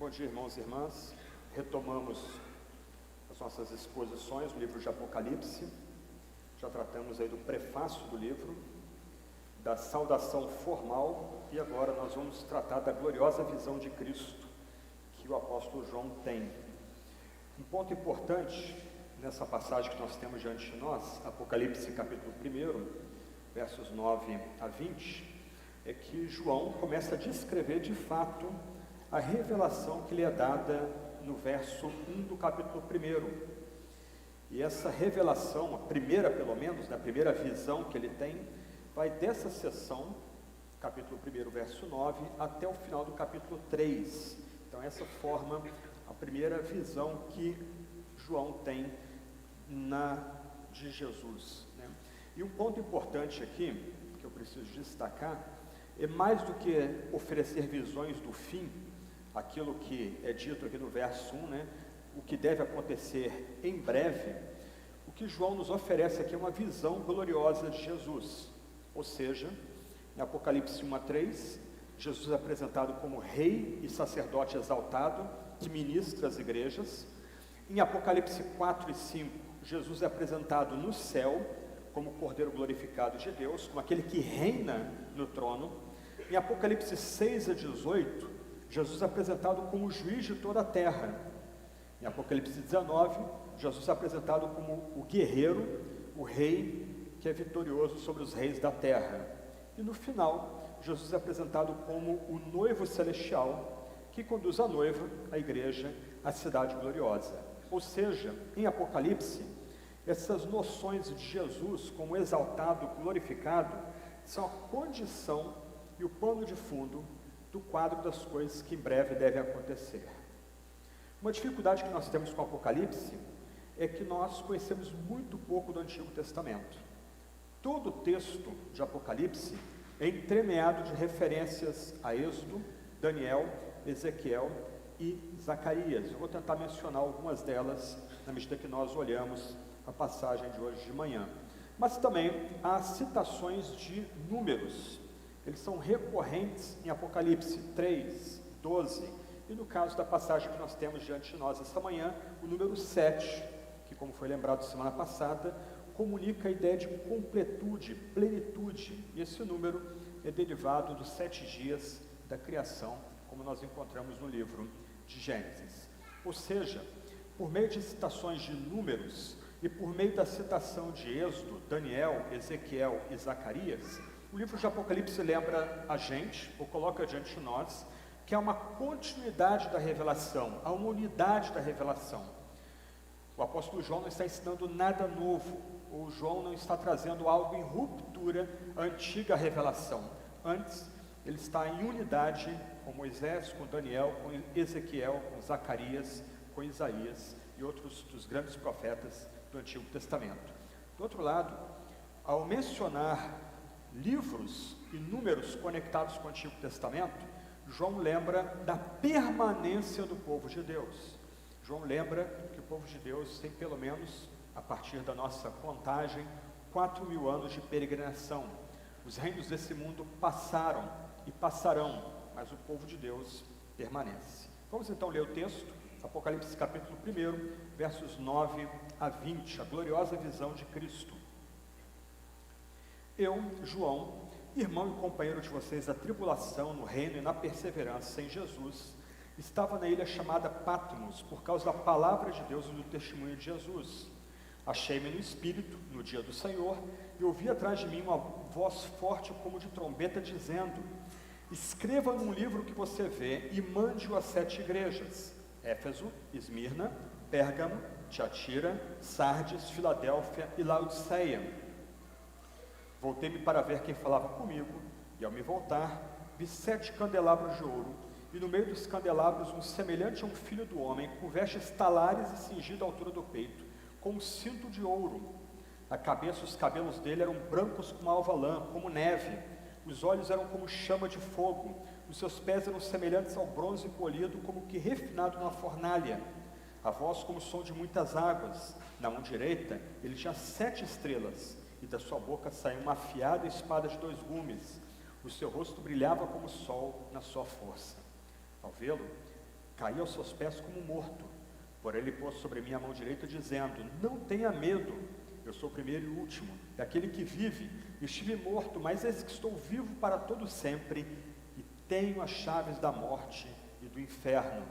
Bom dia, irmãos e irmãs. Retomamos as nossas exposições no livro de Apocalipse. Já tratamos aí do prefácio do livro, da saudação formal, e agora nós vamos tratar da gloriosa visão de Cristo que o apóstolo João tem. Um ponto importante nessa passagem que nós temos diante de nós, Apocalipse capítulo 1, versos 9 a 20, é que João começa a descrever de fato a revelação que lhe é dada no verso 1 do capítulo 1. E essa revelação, a primeira pelo menos, a primeira visão que ele tem, vai dessa seção, capítulo 1, verso 9, até o final do capítulo 3. Então essa forma a primeira visão que João tem de Jesus, né? E um ponto importante aqui, que eu preciso destacar, é mais do que oferecer visões do fim, aquilo que é dito aqui no verso 1, né? O que deve acontecer em breve. O que João nos oferece aqui é uma visão gloriosa de Jesus, ou seja, em Apocalipse 1 a 3, Jesus é apresentado como rei e sacerdote exaltado, que ministra as igrejas. Em Apocalipse 4 e 5, Jesus é apresentado no céu, como Cordeiro glorificado de Deus, como aquele que reina no trono. Em Apocalipse 6 a 18, Jesus é apresentado como juiz de toda a terra. Em Apocalipse 19, Jesus é apresentado como o guerreiro, o rei que é vitorioso sobre os reis da terra. E no final, Jesus é apresentado como o noivo celestial, que conduz a noiva, a igreja, à cidade gloriosa. Ou seja, em Apocalipse, essas noções de Jesus como exaltado, glorificado, são a condição e o pano de fundo do quadro das coisas que em breve devem acontecer. Uma dificuldade que nós temos com o Apocalipse é que nós conhecemos muito pouco do Antigo Testamento. Todo o texto de Apocalipse é entremeado de referências a Êxodo, Daniel, Ezequiel e Zacarias. Eu vou tentar mencionar algumas delas na medida que nós olhamos a passagem de hoje de manhã. Mas também há citações de números. Eles são recorrentes em Apocalipse 3, 12, e no caso da passagem que nós temos diante de nós esta manhã, o número 7, que, como foi lembrado semana passada, comunica a ideia de completude, plenitude, e esse número é derivado dos 7 dias da criação, como nós encontramos no livro de Gênesis. Ou seja, por meio de citações de números e por meio da citação de Êxodo, Daniel, Ezequiel e Zacarias, o livro de Apocalipse lembra a gente, ou coloca diante de nós, que há uma continuidade da revelação, há uma unidade da revelação. O apóstolo João não está ensinando nada novo, o João não está trazendo algo em ruptura à antiga revelação. Antes, ele está em unidade com Moisés, com Daniel, com Ezequiel, com Zacarias, com Isaías e outros dos grandes profetas do Antigo Testamento. Do outro lado, ao mencionar livros e números conectados com o Antigo Testamento, João lembra da permanência do povo de Deus. João lembra que o povo de Deus tem pelo menos, a partir da nossa contagem, 4.000 anos de peregrinação. Os reinos desse mundo passaram e passarão, mas o povo de Deus permanece. Vamos então ler o texto, Apocalipse capítulo 1, versos 9 a 20, a gloriosa visão de Cristo. Eu, João, irmão e companheiro de vocês na tribulação, no reino e na perseverança em Jesus, estava na ilha chamada Patmos, por causa da palavra de Deus e do testemunho de Jesus. Achei-me no Espírito, no dia do Senhor, e ouvi atrás de mim uma voz forte como de trombeta, dizendo: escreva num livro que você vê e mande-o a 7 igrejas: Éfeso, Esmirna, Pérgamo, Tiatira, Sardes, Filadélfia e Laodiceia. Voltei-me para ver quem falava comigo, e ao me voltar, vi 7 candelabros de ouro, e no meio dos candelabros um semelhante a um filho do homem, com vestes talares e cingido à altura do peito, com um cinto de ouro. A cabeça e os cabelos dele eram brancos como alva lã, como neve, os olhos eram como chama de fogo, os seus pés eram semelhantes ao bronze polido, como que refinado numa fornalha, a voz como o som de muitas águas. Na mão direita ele tinha 7 estrelas, e da sua boca saiu uma afiada espada de 2 gumes. O seu rosto brilhava como o sol na sua força. Ao vê-lo, caí aos seus pés como morto. Porém ele pôs sobre mim a mão direita, dizendo: não tenha medo, eu sou o primeiro e o último, é aquele que vive. Estive morto, mas eis que estou vivo para todo sempre, e tenho as chaves da morte e do inferno.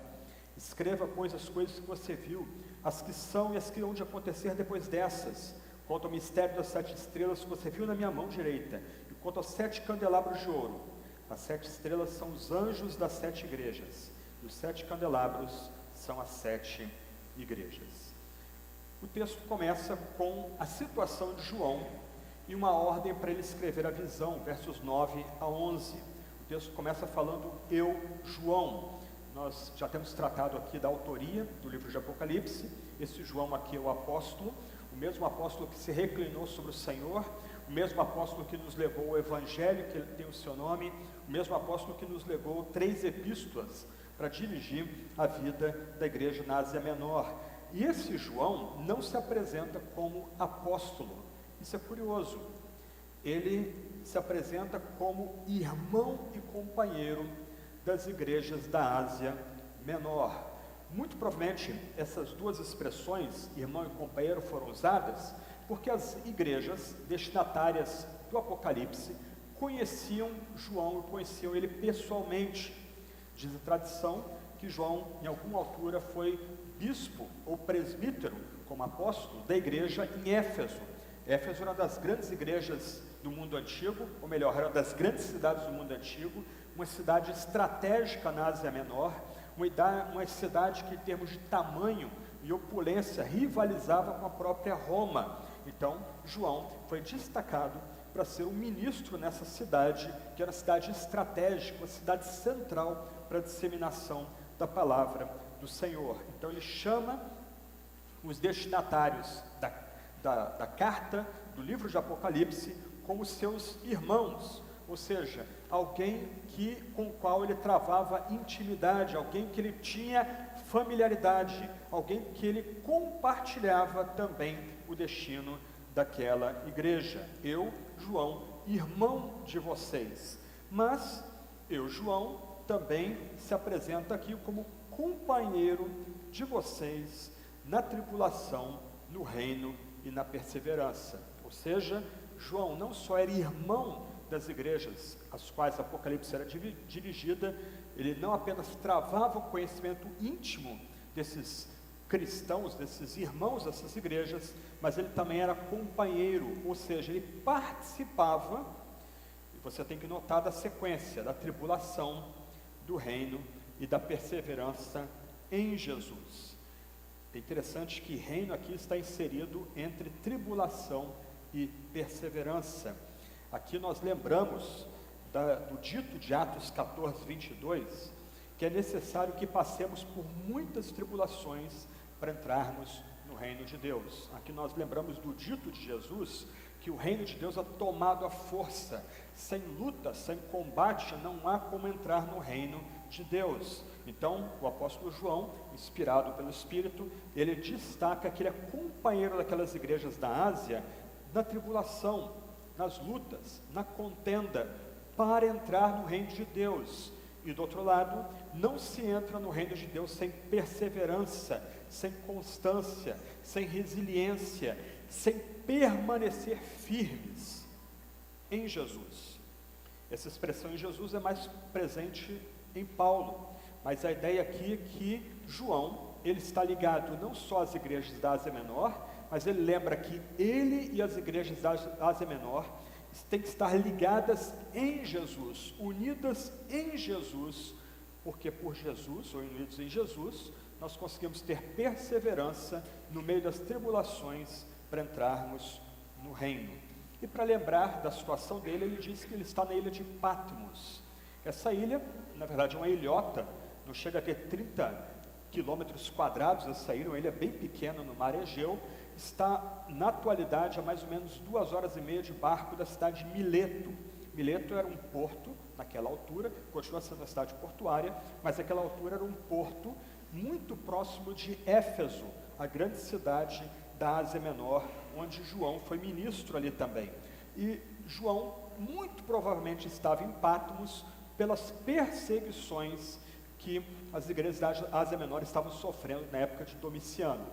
Escreva, pois, as coisas que você viu, as que são e as que hão de acontecer depois dessas. Quanto ao mistério das 7 estrelas que você viu na minha mão direita, e quanto aos 7 candelabros de ouro. As 7 estrelas são os anjos das 7 igrejas, e os 7 candelabros são as 7 igrejas. O texto começa com a situação de João e uma ordem para ele escrever a visão, versos 9 a 11. O texto começa falando: eu, João. Nós já temos tratado aqui da autoria do livro de Apocalipse. Esse João aqui é o apóstolo, o mesmo apóstolo que se reclinou sobre o Senhor, o mesmo apóstolo que nos legou o Evangelho, que tem o seu nome, o mesmo apóstolo que nos legou 3 epístolas para dirigir a vida da igreja na Ásia Menor. E esse João não se apresenta como apóstolo. Isso é curioso. Ele se apresenta como irmão e companheiro das igrejas da Ásia Menor. Muito provavelmente essas duas expressões, irmão e companheiro, foram usadas porque as igrejas destinatárias do Apocalipse conheciam João e conheciam ele pessoalmente. Diz a tradição que João, em alguma altura, foi bispo ou presbítero, como apóstolo, da igreja em Éfeso. Éfeso era uma das grandes igrejas do mundo antigo, ou melhor, era uma das grandes cidades do mundo antigo, uma cidade estratégica na Ásia Menor, uma cidade que, em termos de tamanho e opulência, rivalizava com a própria Roma. Então, João foi destacado para ser um ministro nessa cidade, que era uma cidade estratégica, uma cidade central para a disseminação da palavra do Senhor. Então ele chama os destinatários da carta do livro de Apocalipse como seus irmãos, ou seja, alguém com o qual ele travava intimidade, alguém que ele tinha familiaridade, alguém que ele compartilhava também o destino daquela igreja. Eu, João, irmão de vocês. Mas eu, João, também se apresenta aqui como companheiro de vocês na tribulação, no reino e na perseverança. Ou seja, João não só era irmão das igrejas às quais Apocalipse era dirigida, ele não apenas travava o conhecimento íntimo desses cristãos, desses irmãos dessas igrejas, mas ele também era companheiro, ou seja, ele participava, e você tem que notar da sequência, da tribulação, do reino e da perseverança em Jesus. É interessante que reino aqui está inserido entre tribulação e perseverança. Aqui nós lembramos do dito de Atos 14, 22, que é necessário que passemos por muitas tribulações para entrarmos no reino de Deus. Aqui nós lembramos do dito de Jesus, que o reino de Deus é tomado à força. Sem luta, sem combate, não há como entrar no reino de Deus. Então, o apóstolo João, inspirado pelo Espírito, ele destaca que ele é companheiro daquelas igrejas da Ásia na tribulação, nas lutas, na contenda, para entrar no reino de Deus. E do outro lado, não se entra no reino de Deus sem perseverança, sem constância, sem resiliência, sem permanecer firmes em Jesus. Essa expressão em Jesus é mais presente em Paulo, mas a ideia aqui é que João, ele está ligado não só às igrejas da Ásia Menor, mas ele lembra que ele e as igrejas da Ásia Menor têm que estar ligadas em Jesus, unidas em Jesus, porque por Jesus, ou unidos em Jesus, nós conseguimos ter perseverança no meio das tribulações para entrarmos no reino. E para lembrar da situação dele, ele diz que ele está na ilha de Patmos. Essa ilha, na verdade, é uma ilhota, não chega a ter 30 quilômetros quadrados. Essa ilha é uma ilha bem pequena no mar Egeu, está na atualidade a mais ou menos 2h30 de barco da cidade de Mileto. Mileto era um porto naquela altura, continua sendo uma cidade portuária, mas naquela altura era um porto muito próximo de Éfeso, a grande cidade da Ásia Menor, onde João foi ministro ali também. E João muito provavelmente estava em Patmos pelas perseguições que as igrejas da Ásia Menor estavam sofrendo na época de Domiciano.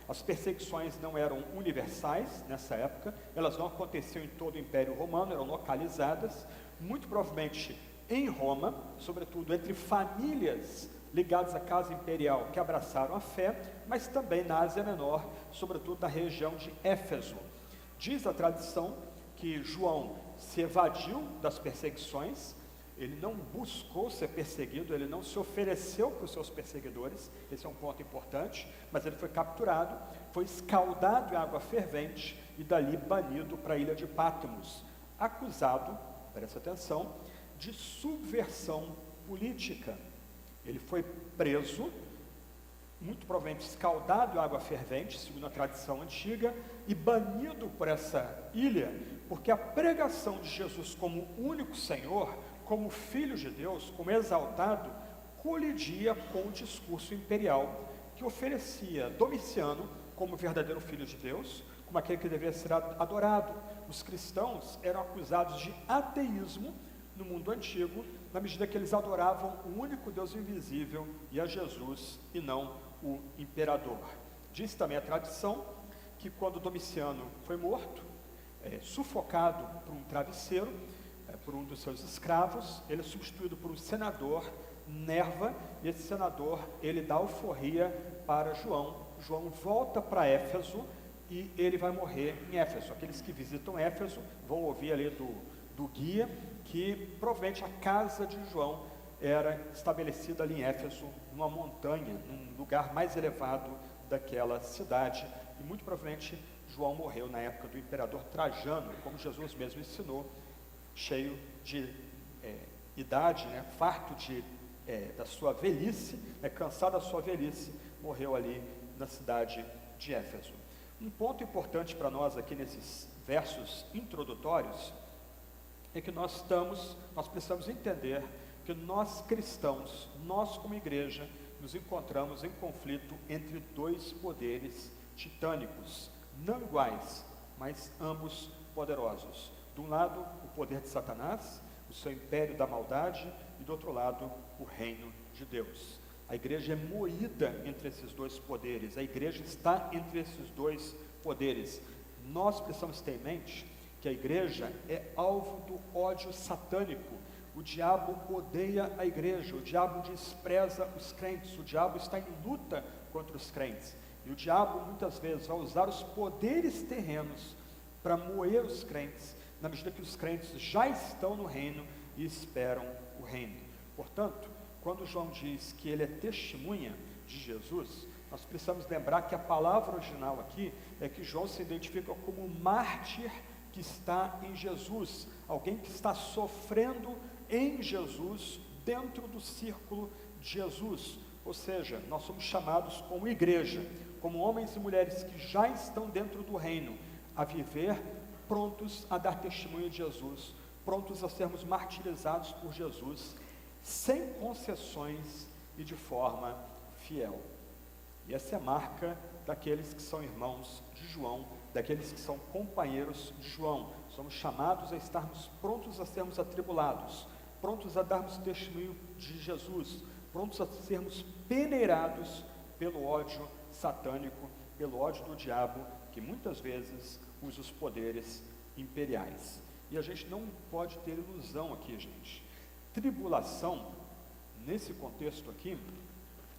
As perseguições não eram universais nessa época, elas não aconteciam em todo o Império Romano, eram localizadas, muito provavelmente em Roma, sobretudo entre famílias ligadas à casa imperial que abraçaram a fé, mas também na Ásia Menor, sobretudo na região de Éfeso. Diz a tradição que João se evadiu das perseguições, ele não buscou ser perseguido, ele não se ofereceu para os seus perseguidores, esse é um ponto importante, mas ele foi capturado, foi escaldado em água fervente e dali banido para a ilha de Patmos, acusado, presta atenção, de subversão política. Ele foi preso, muito provavelmente escaldado em água fervente, segundo a tradição antiga, e banido por essa ilha, porque a pregação de Jesus como único Senhor, como Filho de Deus, como exaltado, colidia com o discurso imperial que oferecia Domiciano como verdadeiro Filho de Deus, como aquele que deveria ser adorado. Os cristãos eram acusados de ateísmo no mundo antigo, na medida que eles adoravam o único Deus invisível e a Jesus, e não o imperador. Diz também a tradição que quando Domiciano foi morto, sufocado por um travesseiro, por um dos seus escravos, ele é substituído por um senador, Nerva, e esse senador, ele dá alforria para João. João volta para Éfeso e ele vai morrer em Éfeso. Aqueles que visitam Éfeso vão ouvir ali do guia que provavelmente a casa de João era estabelecida ali em Éfeso, numa montanha, num lugar mais elevado daquela cidade, e muito provavelmente João morreu na época do imperador Trajano, como Jesus mesmo ensinou, cheio de idade, farto da sua velhice, cansado da sua velhice, morreu ali na cidade de Éfeso. Um ponto importante para nós aqui nesses versos introdutórios é que nós precisamos entender que nós cristãos, nós como igreja, nos encontramos em conflito entre dois poderes titânicos, não iguais, mas ambos poderosos. De um lado, o poder de Satanás, o seu império da maldade, e do outro lado, o reino de Deus. A igreja é moída entre esses dois poderes, a igreja está entre esses dois poderes. Nós precisamos ter em mente que a igreja é alvo do ódio satânico. O diabo odeia a igreja, o diabo despreza os crentes, o diabo está em luta contra os crentes. E o diabo muitas vezes vai usar os poderes terrenos para moer os crentes, na medida que os crentes já estão no reino e esperam o reino. Portanto, quando João diz que ele é testemunha de Jesus, nós precisamos lembrar que a palavra original aqui é que João se identifica como mártir que está em Jesus, alguém que está sofrendo em Jesus, dentro do círculo de Jesus. Ou seja, nós somos chamados como igreja, como homens e mulheres que já estão dentro do reino, a viver prontos a dar testemunho de Jesus, prontos a sermos martirizados por Jesus, sem concessões e de forma fiel. E essa é a marca daqueles que são irmãos de João, daqueles que são companheiros de João. Somos chamados a estarmos prontos a sermos atribulados, prontos a darmos testemunho de Jesus, prontos a sermos peneirados pelo ódio satânico, pelo ódio do diabo, que muitas vezes usa os poderes imperiais. E a gente não pode ter ilusão aqui, gente. Tribulação, nesse contexto aqui,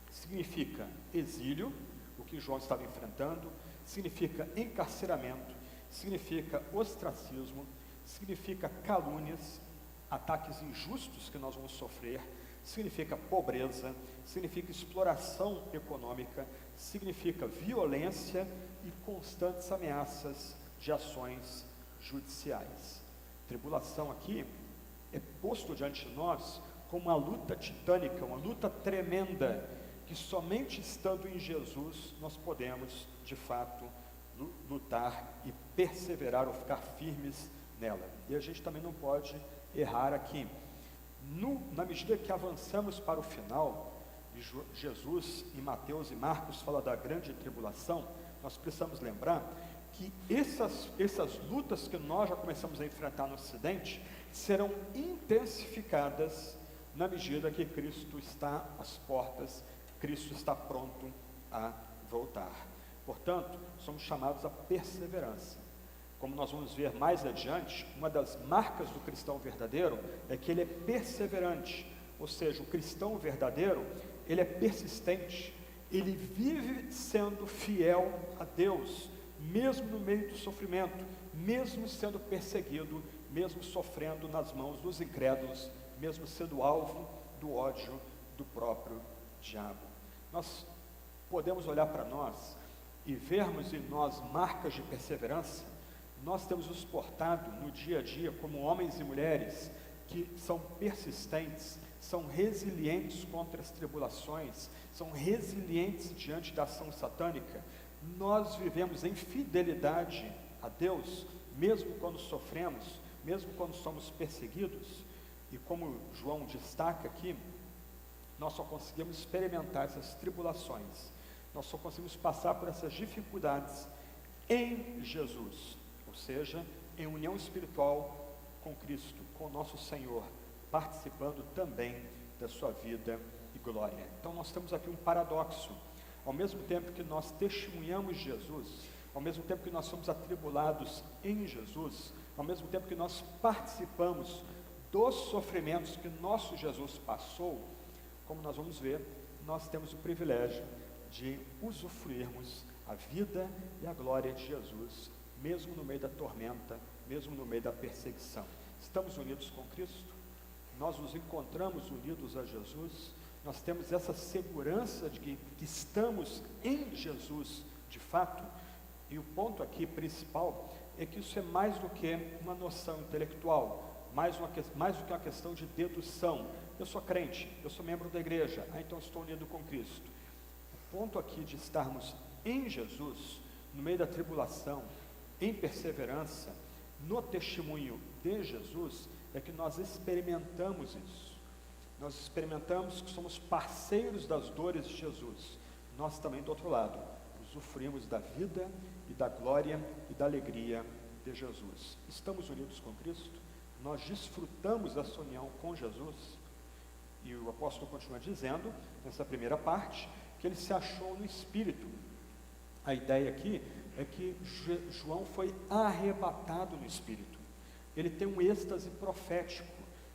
significa exílio, o que João estava enfrentando, significa encarceramento, significa ostracismo, significa calúnias, ataques injustos que nós vamos sofrer, significa pobreza, significa exploração econômica, significa violência e constantes ameaças de ações judiciais. Tribulação aqui é posto diante de nós como uma luta titânica, uma luta tremenda, que somente estando em Jesus nós podemos, de fato, lutar e perseverar ou ficar firmes nela. E a gente também não pode errar aqui. Na medida que avançamos para o final, Jesus em Mateus e Marcos fala da grande tribulação, nós precisamos lembrar que essas lutas que nós já começamos a enfrentar no Ocidente serão intensificadas na medida que Cristo está às portas, Cristo está pronto a voltar. Portanto, somos chamados à perseverança. Como nós vamos ver mais adiante, uma das marcas do cristão verdadeiro é que ele é perseverante, ou seja, o cristão verdadeiro, ele é persistente, ele vive sendo fiel a Deus, mesmo no meio do sofrimento, mesmo sendo perseguido, mesmo sofrendo nas mãos dos incrédulos, mesmo sendo alvo do ódio do próprio diabo. Nós podemos olhar para nós e vermos em nós marcas de perseverança. Nós temos nos portado no dia a dia como homens e mulheres que são persistentes, são resilientes contra as tribulações, são resilientes diante da ação satânica. Nós vivemos em fidelidade a Deus, mesmo quando sofremos, mesmo quando somos perseguidos, e como João destaca aqui, nós só conseguimos experimentar essas tribulações, nós só conseguimos passar por essas dificuldades em Jesus, ou seja, em união espiritual com Cristo, com nosso Senhor, participando também da sua vida e glória. Então nós temos aqui um paradoxo. Ao mesmo tempo que nós testemunhamos Jesus, ao mesmo tempo que nós somos atribulados em Jesus, ao mesmo tempo que nós participamos dos sofrimentos que nosso Jesus passou, como nós vamos ver, nós temos o privilégio de usufruirmos a vida e a glória de Jesus, mesmo no meio da tormenta, mesmo no meio da perseguição. Estamos unidos com Cristo, nós nos encontramos unidos a Jesus, nós temos essa segurança de que estamos em Jesus de fato, e o ponto aqui principal é que isso é mais do que uma noção intelectual, mais do que uma questão de dedução. Eu sou crente, eu sou membro da igreja, então estou unido com Cristo. O ponto aqui de estarmos em Jesus, no meio da tribulação, em perseverança, no testemunho de Jesus, é que nós experimentamos isso. Nós experimentamos que somos parceiros das dores de Jesus. Nós também, do outro lado, usufruímos da vida e da glória e da alegria de Jesus. Estamos unidos com Cristo, nós desfrutamos dessa união com Jesus, e o apóstolo continua dizendo, nessa primeira parte, que ele se achou no Espírito. A ideia aqui é que João foi arrebatado no Espírito, ele tem um êxtase profético,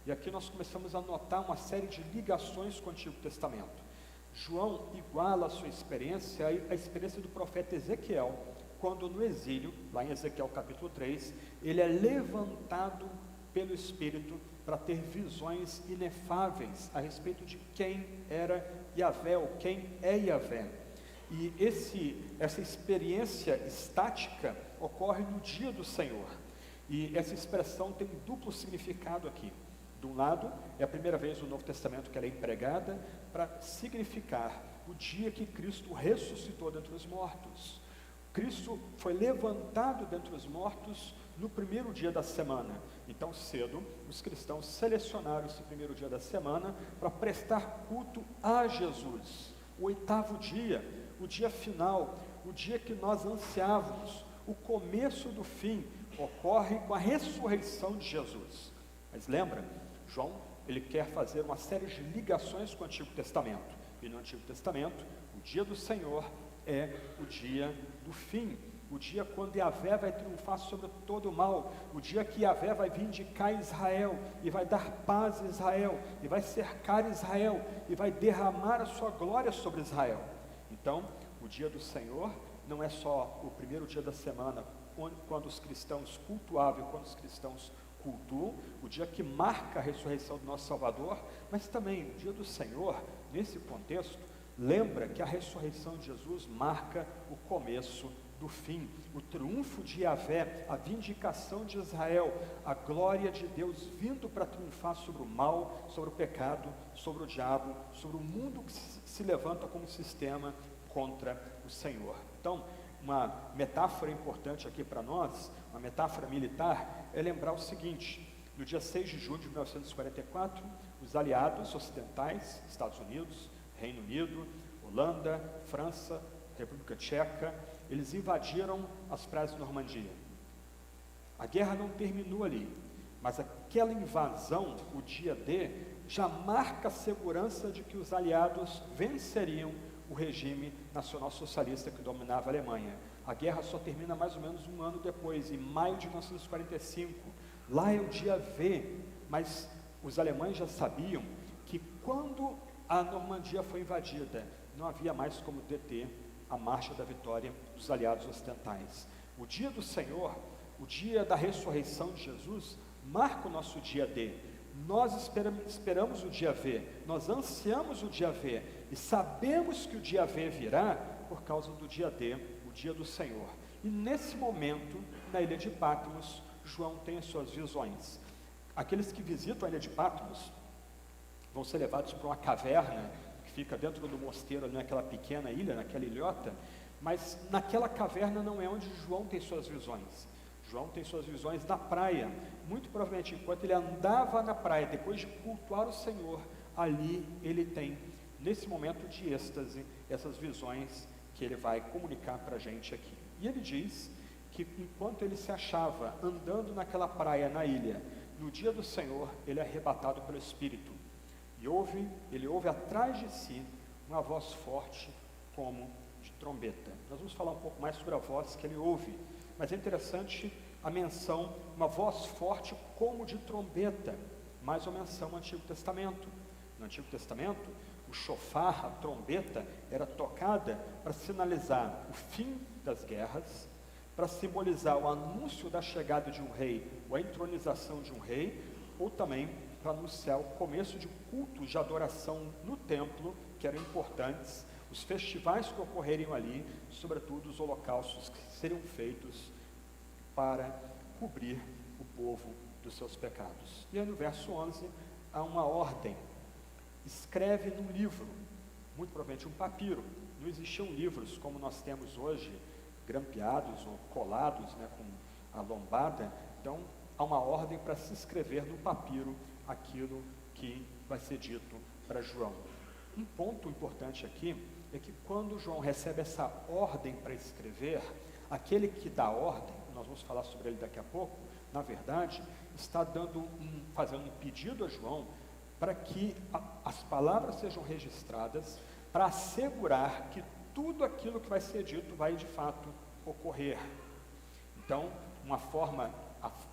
e aqui nós começamos a notar uma série de ligações com o Antigo Testamento. João iguala a sua experiência à experiência do profeta Ezequiel, quando no exílio, lá em Ezequiel capítulo 3, ele é levantado pelo Espírito para ter visões inefáveis a respeito de quem era Yahvé, ou quem é Yahvé. E essa experiência estática ocorre no dia do Senhor, e essa expressão tem um duplo significado aqui. De um lado, é a primeira vez no Novo Testamento que ela é empregada para significar o dia que Cristo ressuscitou dentre os mortos. Cristo foi levantado dentre os mortos no primeiro dia da semana. Então, cedo, os cristãos selecionaram esse primeiro dia da semana para prestar culto a Jesus. O oitavo dia, o dia final, o dia que nós ansiávamos, o começo do fim, ocorre com a ressurreição de Jesus. Mas lembra, João, ele quer fazer uma série de ligações com o Antigo Testamento. E no Antigo Testamento, o dia do Senhor é o dia do fim, o dia quando Yahvé vai triunfar sobre todo o mal, o dia que Yahvé vai vindicar Israel, e vai dar paz a Israel, e vai cercar Israel, e vai derramar a sua glória sobre Israel. Então, o dia do Senhor não é só o primeiro dia da semana, quando os cristãos cultuavam, quando os cristãos cultuam, o dia que marca a ressurreição do nosso Salvador, mas também o dia do Senhor, nesse contexto, lembra que a ressurreição de Jesus marca o começo do fim, o triunfo de Yahvé, a vindicação de Israel, a glória de Deus vindo para triunfar sobre o mal, sobre o pecado, sobre o diabo, sobre o mundo que se levanta como sistema contra o Senhor. Então, uma metáfora importante aqui para nós, uma metáfora militar, é lembrar o seguinte: no dia 6 de julho de 1944, os aliados ocidentais, Estados Unidos, Reino Unido, Holanda, França, República Tcheca, eles invadiram as praias de Normandia. A guerra não terminou ali, mas aquela invasão, o dia D, já marca a segurança de que os aliados venceriam o regime nacional-socialista que dominava a Alemanha. A guerra só termina mais ou menos um ano depois, em maio de 1945. Lá é o dia V, mas os alemães já sabiam que quando a Normandia foi invadida, não havia mais como deter a marcha da vitória dos aliados ocidentais. O dia do Senhor, o dia da ressurreição de Jesus, marca o nosso dia D. Nós esperamos o dia V, nós ansiamos o dia V, e sabemos que o dia V virá por causa do dia D, o dia do Senhor. E nesse momento, na ilha de Patmos, João tem as suas visões. Aqueles que visitam a ilha de Patmos vão ser levados para uma caverna que fica dentro do mosteiro, naquela pequena ilha, naquela ilhota, mas naquela caverna não é onde João tem suas visões. João tem suas visões na praia, muito provavelmente enquanto ele andava na praia, depois de cultuar o Senhor, ali ele tem, nesse momento de êxtase, essas visões que ele vai comunicar para a gente aqui. E ele diz que enquanto ele se achava andando naquela praia, na ilha, no dia do Senhor, ele é arrebatado pelo Espírito. E ele ouve atrás de si uma voz forte como de trombeta. Nós vamos falar um pouco mais sobre a voz que ele ouve, mas é interessante a menção, uma voz forte como de trombeta, mais uma menção no Antigo Testamento. No Antigo Testamento, o shofar, a trombeta, era tocada para sinalizar o fim das guerras, para simbolizar o anúncio da chegada de um rei, ou a entronização de um rei, ou também para anunciar o começo de cultos de adoração no templo, que eram importantes, os festivais que ocorreriam ali, sobretudo os holocaustos que seriam feitos para cobrir o povo dos seus pecados. E aí no verso 11, há uma ordem: escreve num livro, muito provavelmente um papiro. Não existiam livros como nós temos hoje, grampeados ou colados, com a lombada. Então há uma ordem para se escrever no papiro aquilo que vai ser dito para João. Um ponto importante aqui é que quando João recebe essa ordem para escrever, aquele que dá a ordem, nós vamos falar sobre ele daqui a pouco, na verdade, está fazendo um pedido a João para que as palavras sejam registradas, para assegurar que tudo aquilo que vai ser dito vai de fato ocorrer. Então,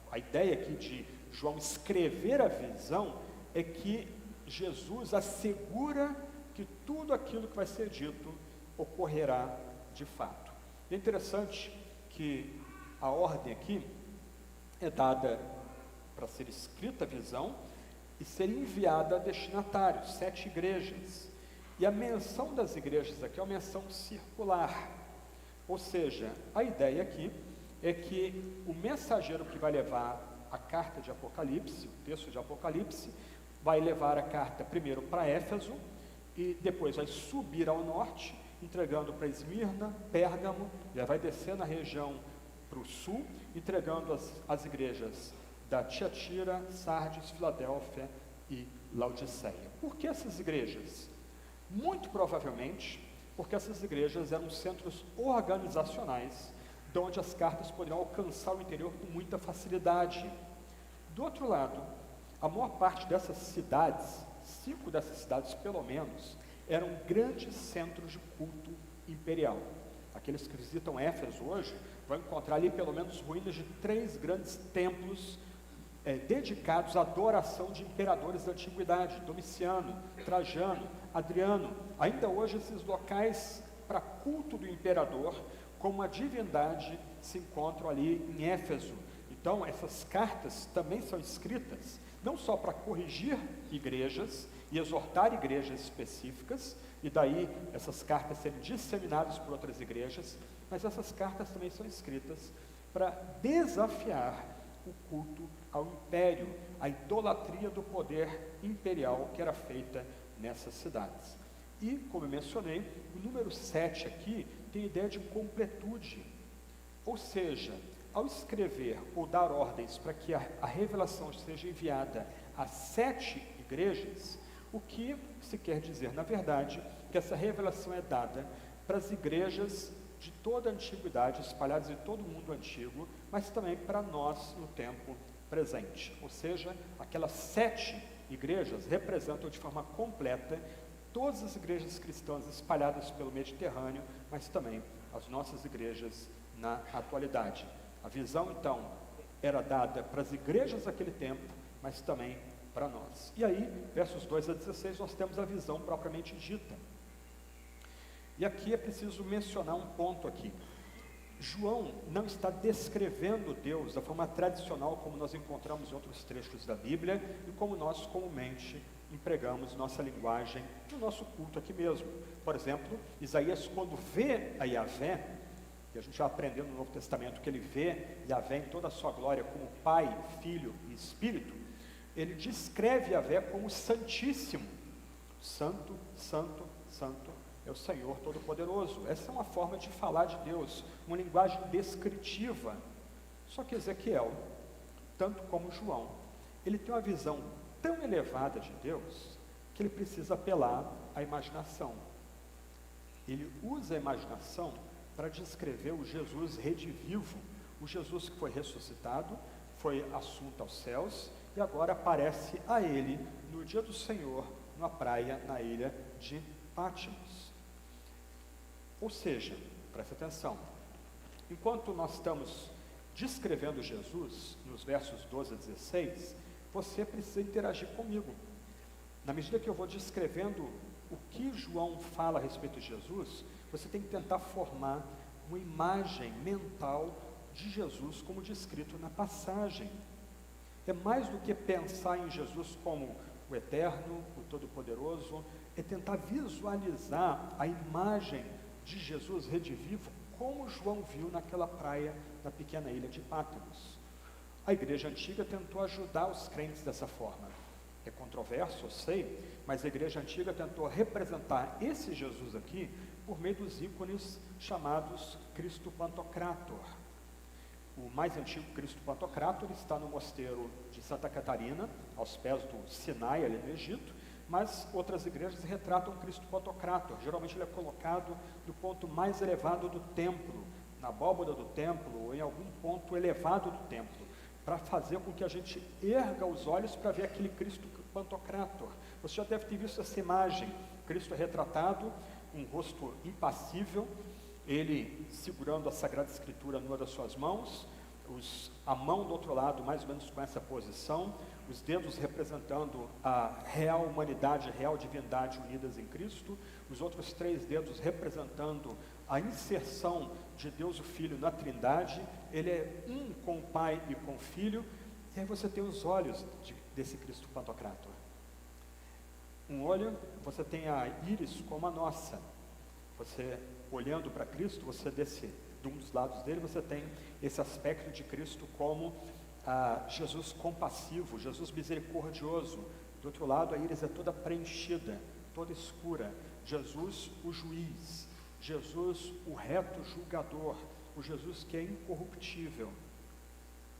a ideia aqui de João escrever a visão é que Jesus assegura que tudo aquilo que vai ser dito ocorrerá de fato. É interessante que a ordem aqui é dada para ser escrita a visão e ser enviada a destinatários, 7 igrejas. E a menção das igrejas aqui é uma menção circular, ou seja, a ideia aqui é que o mensageiro que vai levar a carta de Apocalipse, o texto de Apocalipse, vai levar a carta primeiro para Éfeso e depois vai subir ao norte, entregando para Esmirna, Pérgamo, já vai descer na região para o sul, entregando as igrejas da Tiatira, Sardes, Filadélfia e Laodiceia. Por que essas igrejas? Muito provavelmente porque essas igrejas eram centros organizacionais, de onde as cartas poderiam alcançar o interior com muita facilidade. Do outro lado, a maior parte dessas cidades, 5 dessas cidades pelo menos, eram grandes centros de culto imperial. Aqueles que visitam Éfeso hoje vão encontrar ali pelo menos ruínas de 3 grandes templos dedicados à adoração de imperadores da antiguidade: Domiciano, Trajano, Adriano. Ainda hoje esses locais para culto do imperador, como a divindade, se encontram ali em Éfeso. Então essas cartas também são escritas não só para corrigir igrejas e exortar igrejas específicas, e daí essas cartas serem disseminadas por outras igrejas, mas essas cartas também são escritas para desafiar o culto ao império, a idolatria do poder imperial que era feita nessas cidades. E, como eu mencionei, o número 7 aqui tem a ideia de completude, ou seja, ao escrever ou dar ordens para que a revelação seja enviada a 7 igrejas, o que se quer dizer, na verdade, que essa revelação é dada para as igrejas de toda a antiguidade, espalhadas em todo o mundo antigo, mas também para nós no tempo presente, ou seja, aquelas 7 igrejas representam de forma completa todas as igrejas cristãs espalhadas pelo Mediterrâneo, mas também as nossas igrejas na atualidade. A visão, então, era dada para as igrejas daquele tempo, mas também para nós. E aí, versos 2 a 16, nós temos a visão propriamente dita. E aqui é preciso mencionar um ponto aqui. João não está descrevendo Deus da forma tradicional como nós encontramos em outros trechos da Bíblia e como nós comumente empregamos nossa linguagem no nosso culto aqui mesmo. Por exemplo, Isaías, quando vê a Yahvé, e a gente já aprendeu no Novo Testamento que ele vê Yahvé em toda a sua glória como Pai, Filho e Espírito, ele descreve Yahvé como Santíssimo. Santo, Santo, Santo é o Senhor Todo-Poderoso. Essa é uma forma de falar de Deus, uma linguagem descritiva. Só que Ezequiel, tanto como João, ele tem uma visão tão elevada de Deus, que ele precisa apelar à imaginação. Ele usa a imaginação para descrever o Jesus redivivo, o Jesus que foi ressuscitado, foi assunto aos céus, e agora aparece a ele no dia do Senhor, numa praia na ilha de Pátimos. Ou seja, preste atenção, enquanto nós estamos descrevendo Jesus, nos versos 12 a 16, você precisa interagir comigo. Na medida que eu vou descrevendo o que João fala a respeito de Jesus, você tem que tentar formar uma imagem mental de Jesus como descrito na passagem. É mais do que pensar em Jesus como o Eterno, o Todo-Poderoso, é tentar visualizar a imagem de Jesus redivivo como João viu naquela praia da pequena ilha de Pátimos. A igreja antiga tentou ajudar os crentes dessa forma. É controverso, eu sei, mas a igreja antiga tentou representar esse Jesus aqui por meio dos ícones chamados Cristo Pantocrator. O mais antigo Cristo Pantocrator está no mosteiro de Santa Catarina, aos pés do Sinai, ali no Egito, mas outras igrejas retratam Cristo Pantocrator. Geralmente ele é colocado no ponto mais elevado do templo, na abóbada do templo, ou em algum ponto elevado do templo, para fazer com que a gente erga os olhos para ver aquele Cristo Pantocrator. Você já deve ter visto essa imagem. Cristo é retratado, um rosto impassível, ele segurando a Sagrada Escritura numa das suas mãos, a mão do outro lado mais ou menos com essa posição, os dedos representando a real humanidade, a real divindade unidas em Cristo, os outros 3 dedos representando a inserção de Deus o Filho na Trindade. Ele é um com o Pai e com o Filho, e aí você tem os olhos desse Cristo Pantocrator. Um olho, você tem a íris como a nossa. Você, olhando para Cristo, você de um dos lados dele, você tem esse aspecto de Cristo como Jesus compassivo, Jesus misericordioso. Do outro lado, a íris é toda preenchida, toda escura. Jesus, o juiz. Jesus, o reto julgador. O Jesus que é incorruptível.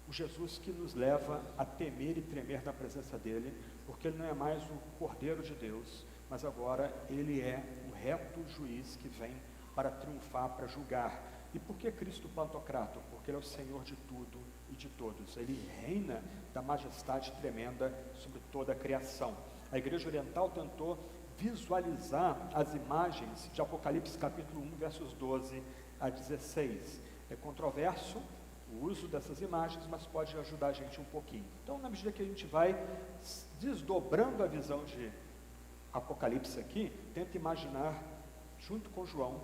O Jesus que nos leva a temer e tremer na presença dele, porque ele não é mais o Cordeiro de Deus, mas agora ele é o reto juiz que vem para triunfar, para julgar. E por que Cristo Pantocrator? Porque ele é o Senhor de tudo e de todos. Ele reina da majestade tremenda sobre toda a criação. A Igreja Oriental tentou visualizar as imagens de Apocalipse capítulo 1, versos 12 a 16. É controverso o uso dessas imagens, mas pode ajudar a gente um pouquinho. Então, na medida que a gente vai desdobrando a visão de Apocalipse aqui, tenta imaginar, junto com João,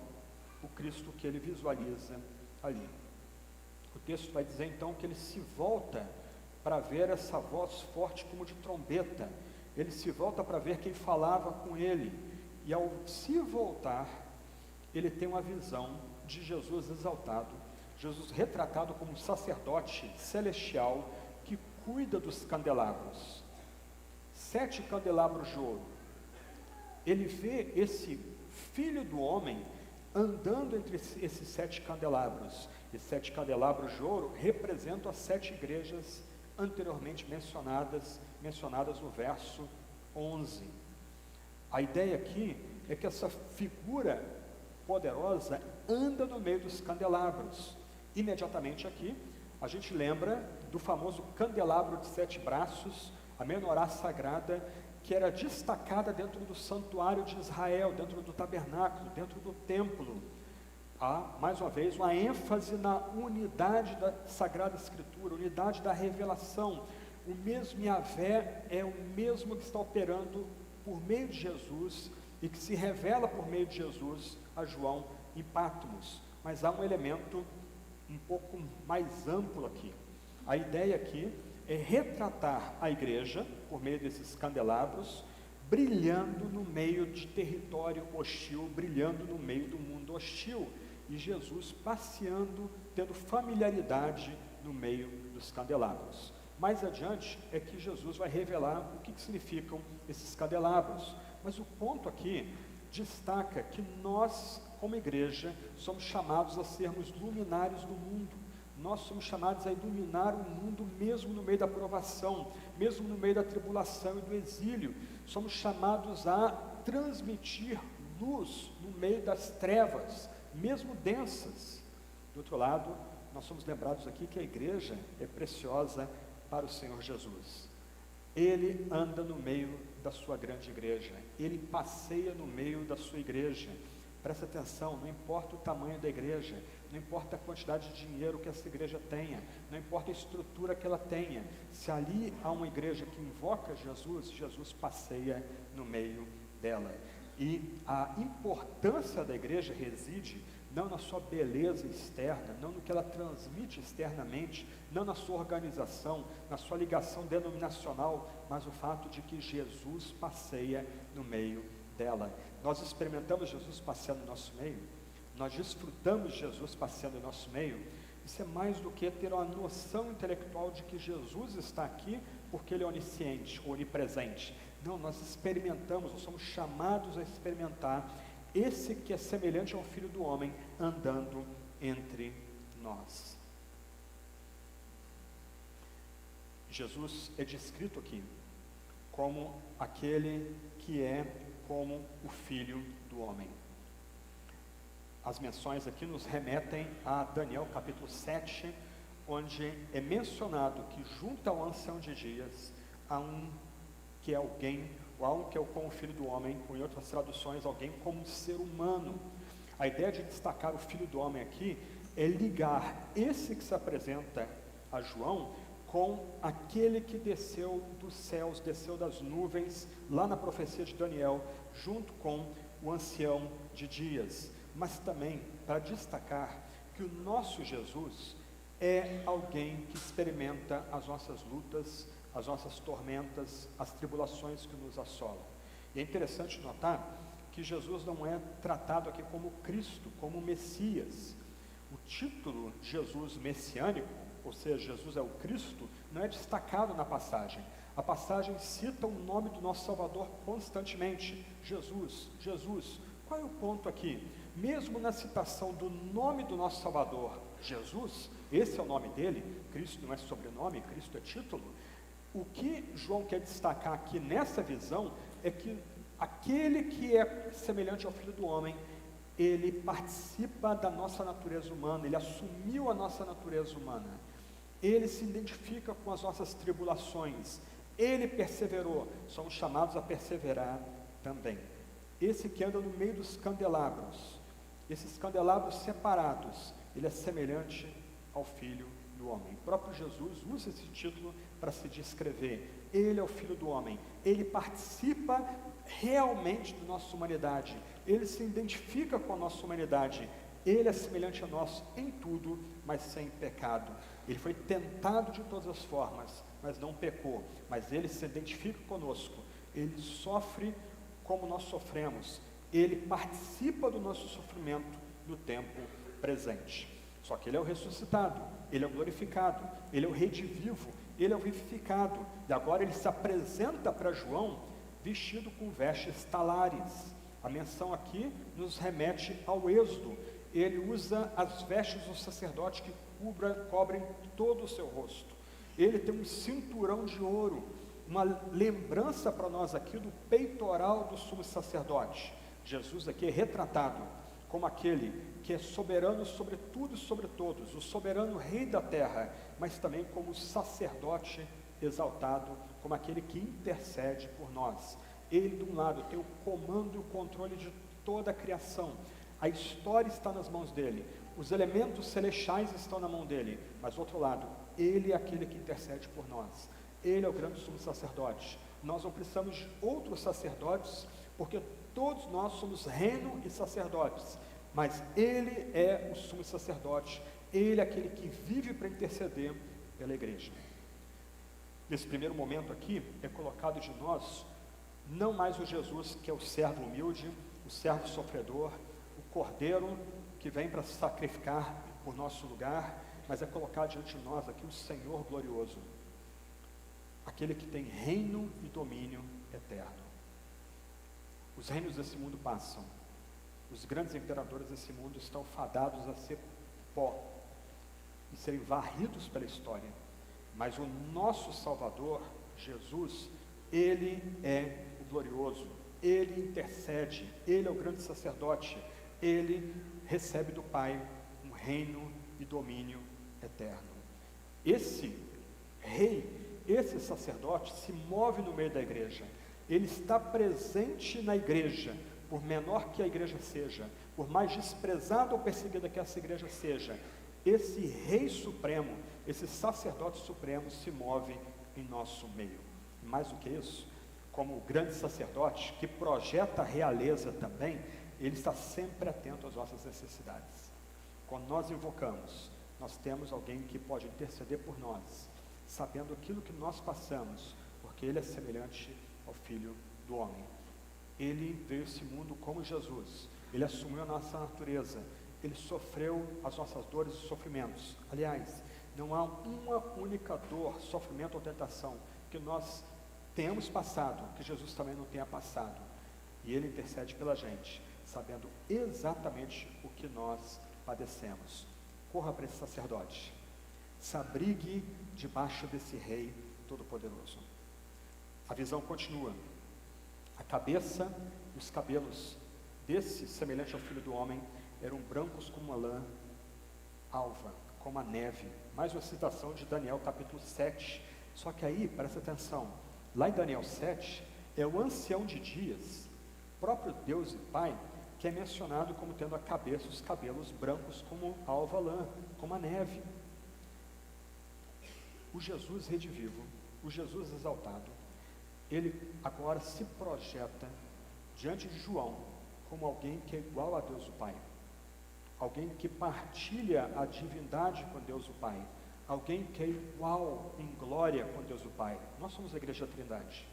o Cristo que ele visualiza ali. O texto vai dizer então que ele se volta para ver essa voz forte como de trombeta. Ele se volta para ver quem falava com ele. E ao se voltar, ele tem uma visão de Jesus exaltado, Jesus retratado como um sacerdote celestial que cuida dos candelabros. 7 candelabros de ouro. Ele vê esse Filho do Homem andando entre esses 7 candelabros. E 7 candelabros de ouro representam as 7 igrejas anteriormente mencionadas no verso 11. A ideia aqui é que essa figura poderosa anda no meio dos candelabros. Imediatamente aqui, a gente lembra do famoso candelabro de 7 braços, a menorá sagrada que era destacada dentro do santuário de Israel, dentro do tabernáculo, dentro do templo. Há, mais uma vez, uma ênfase na unidade da Sagrada Escritura, unidade da revelação. O mesmo Yahvé é o mesmo que está operando por meio de Jesus e que se revela por meio de Jesus a João em Patmos. Mas há um elemento um pouco mais amplo aqui. A ideia aqui é retratar a igreja por meio desses candelabros, brilhando no meio de território hostil, brilhando no meio do mundo hostil, e Jesus passeando, tendo familiaridade no meio dos candelabros. Mais adiante é que Jesus vai revelar o que significam esses candelabros, mas o ponto aqui destaca que nós, como igreja, somos chamados a sermos luminares do mundo. Nós somos chamados a iluminar o mundo mesmo no meio da provação, mesmo no meio da tribulação e do exílio. Somos chamados a transmitir luz no meio das trevas, mesmo densas. Do outro lado, nós somos lembrados aqui que a igreja é preciosa para o Senhor Jesus. Ele anda no meio da sua grande igreja, ele passeia no meio da sua igreja. Presta atenção, não importa o tamanho da igreja, não importa a quantidade de dinheiro que essa igreja tenha, não importa a estrutura que ela tenha, se ali há uma igreja que invoca Jesus, Jesus passeia no meio dela. E a importância da igreja reside não na sua beleza externa, não no que ela transmite externamente, não na sua organização, na sua ligação denominacional, mas o fato de que Jesus passeia no meio dela. Nós experimentamos Jesus passeando no nosso meio, nós desfrutamos de Jesus passeando no nosso meio. Isso é mais do que ter uma noção intelectual de que Jesus está aqui porque Ele é onisciente, onipresente. Não, nós experimentamos, nós somos chamados a experimentar esse que é semelhante ao Filho do Homem andando entre nós. Jesus é descrito aqui como aquele que é como o Filho do Homem. As menções aqui nos remetem a Daniel capítulo 7, onde é mencionado que junto ao ancião de dias há um que é alguém, ou há um que é como o Filho do Homem, ou em outras traduções, alguém como um ser humano. A ideia de destacar o Filho do Homem aqui é ligar esse que se apresenta a João com aquele que desceu dos céus, desceu das nuvens, lá na profecia de Daniel, junto com o ancião de dias. Mas também para destacar que o nosso Jesus é alguém que experimenta as nossas lutas, as nossas tormentas, as tribulações que nos assolam. E é interessante notar que Jesus não é tratado aqui como Cristo, como Messias. O título Jesus messiânico, ou seja, Jesus é o Cristo, não é destacado na passagem. A passagem cita o nome do nosso Salvador constantemente. Jesus, Jesus. Qual é o ponto aqui? Mesmo na citação do nome do nosso Salvador, Jesus, esse é o nome dele, Cristo não é sobrenome, Cristo é título. O que João quer destacar aqui nessa visão é que aquele que é semelhante ao Filho do Homem, ele participa da nossa natureza humana, ele assumiu a nossa natureza humana, ele se identifica com as nossas tribulações, ele perseverou, somos chamados a perseverar também. Esse que anda no meio dos candelabros, esses candelabros separados, ele é semelhante ao Filho do Homem. O próprio Jesus usa esse título para se descrever. Ele é o Filho do Homem, ele participa realmente da nossa humanidade, ele se identifica com a nossa humanidade, ele é semelhante a nós em tudo, mas sem pecado. Ele foi tentado de todas as formas, mas não pecou, mas ele se identifica conosco, ele sofre como nós sofremos, ele participa do nosso sofrimento no tempo presente. Só que ele é o ressuscitado, ele é o glorificado, ele é o redivivo, ele é o vivificado, e agora ele se apresenta para João vestido com vestes talares. A menção aqui nos remete ao Êxodo. Ele usa as vestes do sacerdote que cobrem todo o seu rosto. Ele tem um cinturão de ouro, uma lembrança para nós aqui do peitoral do sumo sacerdote. Jesus aqui é retratado como aquele que é soberano sobre tudo e sobre todos, o soberano rei da terra, mas também como sacerdote exaltado como aquele que intercede por nós. Ele, de um lado, tem o comando e o controle de toda a criação. A história está nas mãos dele. Os elementos celestiais estão na mão dele. Mas, do outro lado, ele é aquele que intercede por nós. Ele é o grande sumo sacerdote. Nós não precisamos de outros sacerdotes, porque todos nós somos reino e sacerdotes. Mas ele é o sumo sacerdote. Ele é aquele que vive para interceder pela igreja. Nesse primeiro momento aqui, é colocado de nós, não mais o Jesus que é o servo humilde, o servo sofredor, o cordeiro que vem para se sacrificar por nosso lugar, mas é colocado diante de nós aqui o Senhor glorioso, aquele que tem reino e domínio eterno. Os reinos desse mundo passam, os grandes imperadores desse mundo estão fadados a ser pó e serem varridos pela história, mas o nosso Salvador, Jesus, ele é o glorioso, ele intercede, ele é o grande sacerdote, ele recebe do Pai um reino e domínio eterno. Esse rei, esse sacerdote se move no meio da igreja, ele está presente na igreja, por menor que a igreja seja, por mais desprezada ou perseguida que essa igreja seja, esse rei supremo, esse sacerdote supremo se move em nosso meio. E mais do que isso, como o grande sacerdote que projeta a realeza também, ele está sempre atento às nossas necessidades. Quando nós invocamos, nós temos alguém que pode interceder por nós, sabendo aquilo que nós passamos, porque ele é semelhante ao Filho do Homem. Ele veio a esse mundo como Jesus, ele assumiu a nossa natureza, ele sofreu as nossas dores e sofrimentos. Aliás, não há uma única dor, sofrimento ou tentação que nós tenhamos passado, que Jesus também não tenha passado. E ele intercede pela gente, sabendo exatamente o que nós padecemos. Corra para esse sacerdote, se abrigue debaixo desse Rei Todo-Poderoso. A visão continua. A cabeça e os cabelos desse, semelhante ao Filho do Homem, eram brancos como a lã alva, como a neve. Mais uma citação de Daniel capítulo 7. Só que aí, presta atenção, lá em Daniel 7, é o ancião de dias, próprio Deus e Pai, que é mencionado como tendo a cabeça e os cabelos brancos como a alva lã, como a neve. O Jesus redivivo, o Jesus exaltado, ele agora se projeta diante de João como alguém que é igual a Deus o Pai, alguém que partilha a divindade com Deus o Pai, alguém que é igual em glória com Deus o Pai. Nós somos a Igreja da Trindade.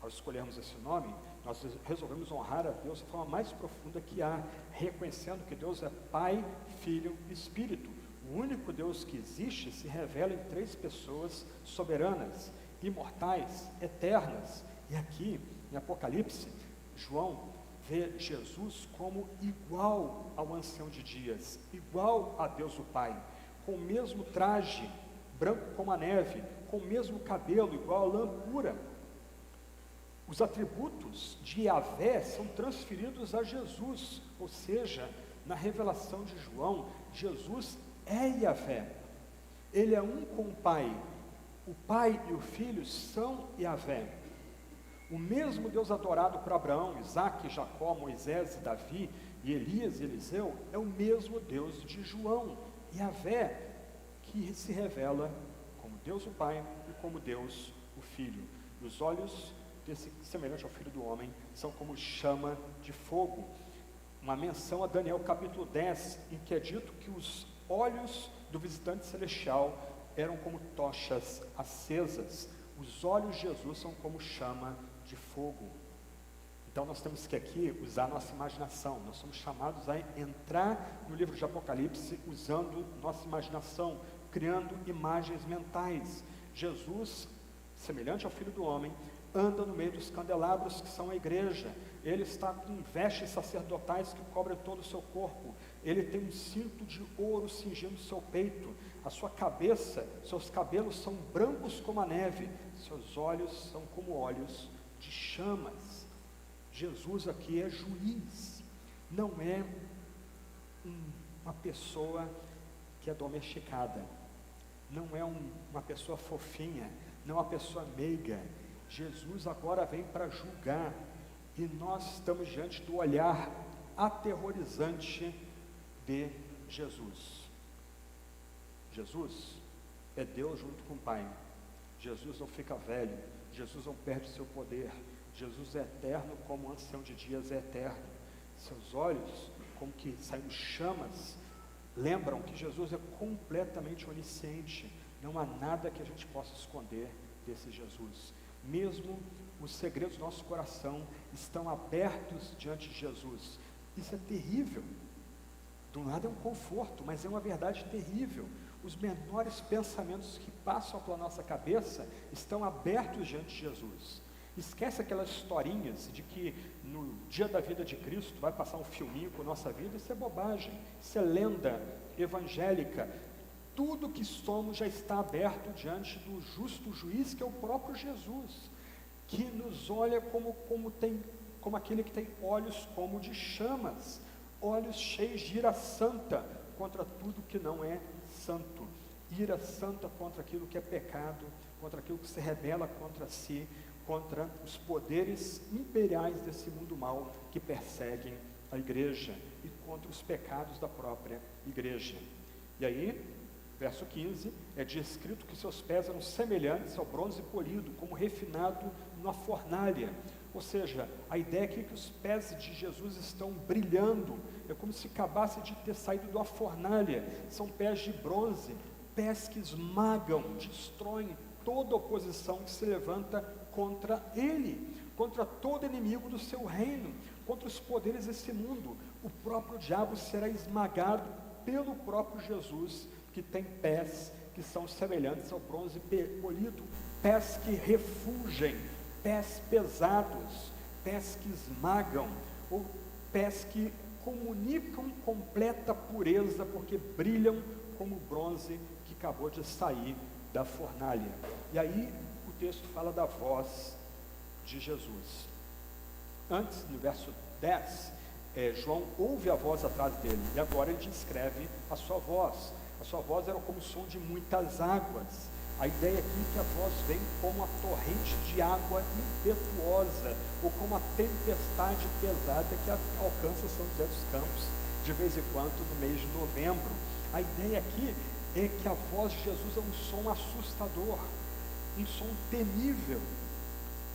Ao escolhermos esse nome, nós resolvemos honrar a Deus da forma mais profunda que há, reconhecendo que Deus é Pai, Filho e Espírito. O único Deus que existe se revela em três pessoas soberanas, imortais, eternas. E aqui, em Apocalipse, João vê Jesus como igual ao ancião de dias, igual a Deus o Pai, com o mesmo traje, branco como a neve, com o mesmo cabelo, igual a lã pura. Os atributos de Yahvé são transferidos a Jesus, ou seja, na revelação de João, Jesus é Yahvé, ele é um com o Pai e o Filho são Yahvé. O mesmo Deus adorado por Abraão, Isaque, Jacó, Moisés, Davi e Elias e Eliseu, é o mesmo Deus de João, Yahvé, que se revela como Deus o Pai e como Deus o Filho. E os olhos desse semelhante ao Filho do Homem são como chama de fogo. Uma menção a Daniel capítulo 10, em que é dito que os olhos do visitante celestial eram como tochas acesas. Os olhos de Jesus são como chama de fogo. Então nós temos que aqui usar nossa imaginação. Nós somos chamados a entrar no livro de Apocalipse usando nossa imaginação, criando imagens mentais. Jesus, semelhante ao Filho do Homem, anda no meio dos candelabros que são a igreja. Ele está com vestes sacerdotais que cobrem todo o seu corpo. Ele tem um cinto de ouro cingindo o seu peito. A sua cabeça, seus cabelos são brancos como a neve. Seus olhos são como olhos de chamas. Jesus aqui é juiz. Não é uma pessoa que é domesticada. Não é uma pessoa fofinha. não é uma pessoa meiga. Jesus agora vem para julgar, e nós estamos diante do olhar aterrorizante de Jesus. Jesus é Deus junto com o Pai. Jesus não fica velho, Jesus não perde seu poder, Jesus é eterno como o ancião de dias é eterno. Seus olhos, como que saem chamas, lembram que Jesus é completamente onisciente. Não há nada que a gente possa esconder desse Jesus. Mesmo os segredos do nosso coração estão abertos diante de Jesus. Isso é terrível. De um lado é um conforto, mas é uma verdade terrível. Os menores pensamentos que passam pela nossa cabeça estão abertos diante de Jesus. Esquece aquelas historinhas de que no dia da vida de Cristo vai passar um filminho com a nossa vida. Isso é bobagem, isso é lenda evangélica. Tudo que somos já está aberto diante do justo juiz, que é o próprio Jesus, que nos olha como aquele que tem olhos como de chamas, olhos cheios de ira santa contra tudo que não é santo, ira santa contra aquilo que é pecado, contra aquilo que se rebela contra si, contra os poderes imperiais desse mundo mau que perseguem a igreja e contra os pecados da própria igreja. E aí, verso 15, é descrito que seus pés eram semelhantes ao bronze polido, como refinado numa fornalha. Ou seja, a ideia aqui é que os pés de Jesus estão brilhando, é como se acabasse de ter saído de uma fornalha. São pés de bronze, pés que esmagam, destroem toda oposição que se levanta contra ele, contra todo inimigo do seu reino, contra os poderes desse mundo. O próprio diabo será esmagado pelo próprio Jesus, que tem pés que são semelhantes ao bronze polido, pés que refugem, pés pesados, pés que esmagam, ou pés que comunicam completa pureza, porque brilham como bronze que acabou de sair da fornalha. E aí o texto fala da voz de Jesus. Antes, no verso 10, João ouve a voz atrás dele, e agora ele descreve a sua voz. A sua voz era como o som de muitas águas. A ideia aqui é que a voz vem como uma torrente de água impetuosa, ou como uma tempestade pesada que alcança São José dos Campos, de vez em quando, no mês de novembro. A ideia aqui é que a voz de Jesus é um som assustador, um som temível.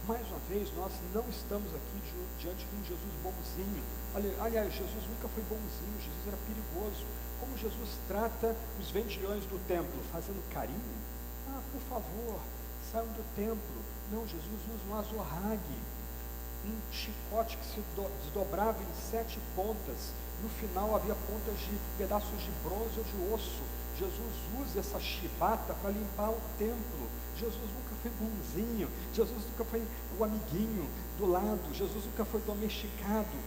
Mais uma vez, nós não estamos aqui diante de um Jesus bonzinho. Aliás, Jesus nunca foi bonzinho, Jesus era perigoso. Como Jesus trata os vendilhões do templo? Fazendo carinho? Por favor, saiam do templo. Não, Jesus usa um azorrague, um chicote que se desdobrava em 7 pontas. No final havia pontas de pedaços de bronze ou de osso. Jesus usa essa chibata para limpar o templo. Jesus nunca foi bonzinho, Jesus nunca foi o amiguinho do lado, Jesus nunca foi domesticado.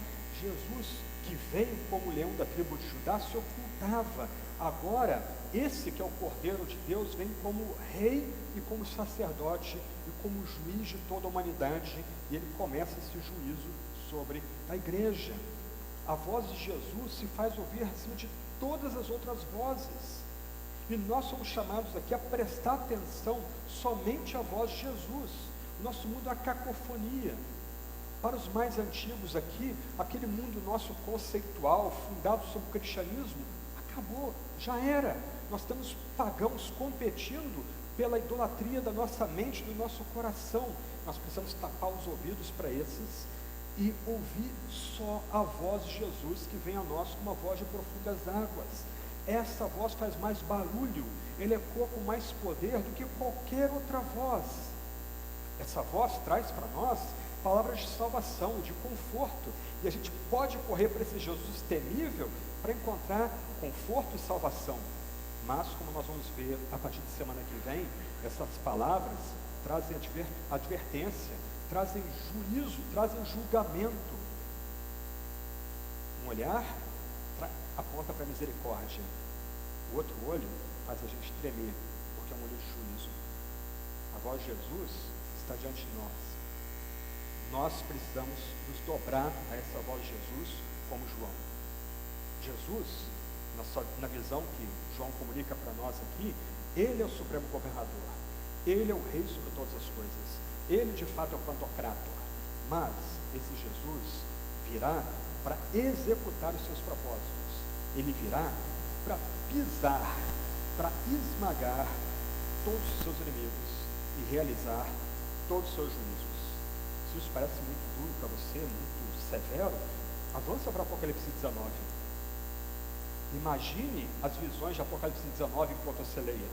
Jesus, que veio como leão da tribo de Judá, se ocultava. Agora, esse que é o Cordeiro de Deus, vem como rei e como sacerdote e como juiz de toda a humanidade, e ele começa esse juízo sobre a igreja. A voz de Jesus se faz ouvir acima de todas as outras vozes. E nós somos chamados aqui a prestar atenção somente à voz de Jesus. O nosso mundo é uma cacofonia. Para os mais antigos aqui, aquele mundo nosso conceitual, fundado sobre o cristianismo, acabou, já era. Nós temos pagãos competindo pela idolatria da nossa mente, do nosso coração. Nós precisamos tapar os ouvidos para esses e ouvir só a voz de Jesus, que vem a nós como uma voz de profundas águas. Essa voz faz mais barulho, ele ecoa com mais poder do que qualquer outra voz. Essa voz traz para nós palavras de salvação, de conforto, e a gente pode correr para esse Jesus temível para encontrar conforto e salvação. Mas, como nós vamos ver a partir de semana que vem, essas palavras trazem advertência, trazem juízo, trazem julgamento. Um olhar aponta para a misericórdia, o outro olho faz a gente tremer, porque é um olho de juízo. A voz de Jesus está diante de nós. Nós precisamos nos dobrar a essa voz de Jesus como João. Jesus, na visão que João comunica para nós aqui, ele é o supremo governador. Ele é o rei sobre todas as coisas. Ele de fato é o Pantocrator. Mas esse Jesus virá para executar os seus propósitos. Ele virá para pisar, para esmagar todos os seus inimigos e realizar todos os seus juízos. Se isso parece muito duro para você, muito severo, avança para Apocalipse 19. Imagine as visões de Apocalipse 19 enquanto você leia.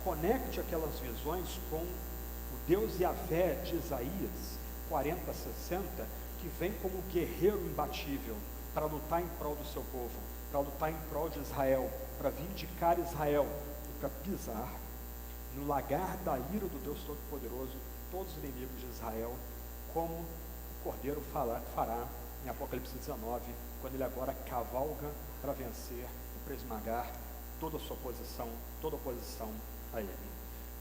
Conecte aquelas visões com o Deus Yahvé de Isaías 40, 60, que vem como guerreiro imbatível para lutar em prol do seu povo, para lutar em prol de Israel, para vindicar Israel e para pisar no lagar da ira do Deus Todo-Poderoso todos os inimigos de Israel, como o Cordeiro fará em Apocalipse 19, quando ele agora cavalga para vencer e para esmagar toda a sua oposição, toda a oposição a ele.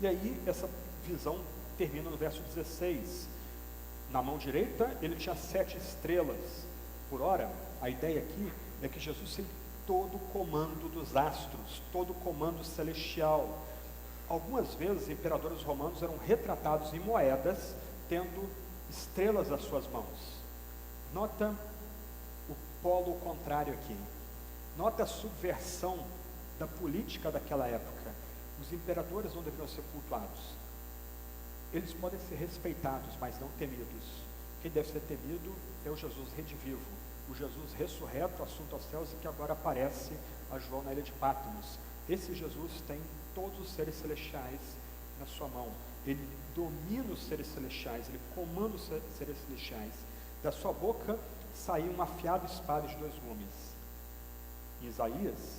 E aí essa visão termina no verso 16. Na mão direita ele tinha 7 estrelas por hora. A ideia aqui é que Jesus tem todo o comando dos astros, todo o comando celestial. Algumas vezes imperadores romanos eram retratados em moedas, tendo estrelas nas suas mãos. Nota o polo contrário aqui. Nota a subversão da política daquela época. Os imperadores não deveriam ser cultuados. Eles podem ser respeitados, mas não temidos. Quem deve ser temido é o Jesus redivivo, o Jesus ressurreto, assunto aos céus, e que agora aparece a João na ilha de Patmos. Esse Jesus tem todos os seres celestiais na sua mão. Ele domina os seres celestiais, ele comanda os seres celestiais. Da sua boca saiu uma afiada espada de 2 gumes. Em Isaías,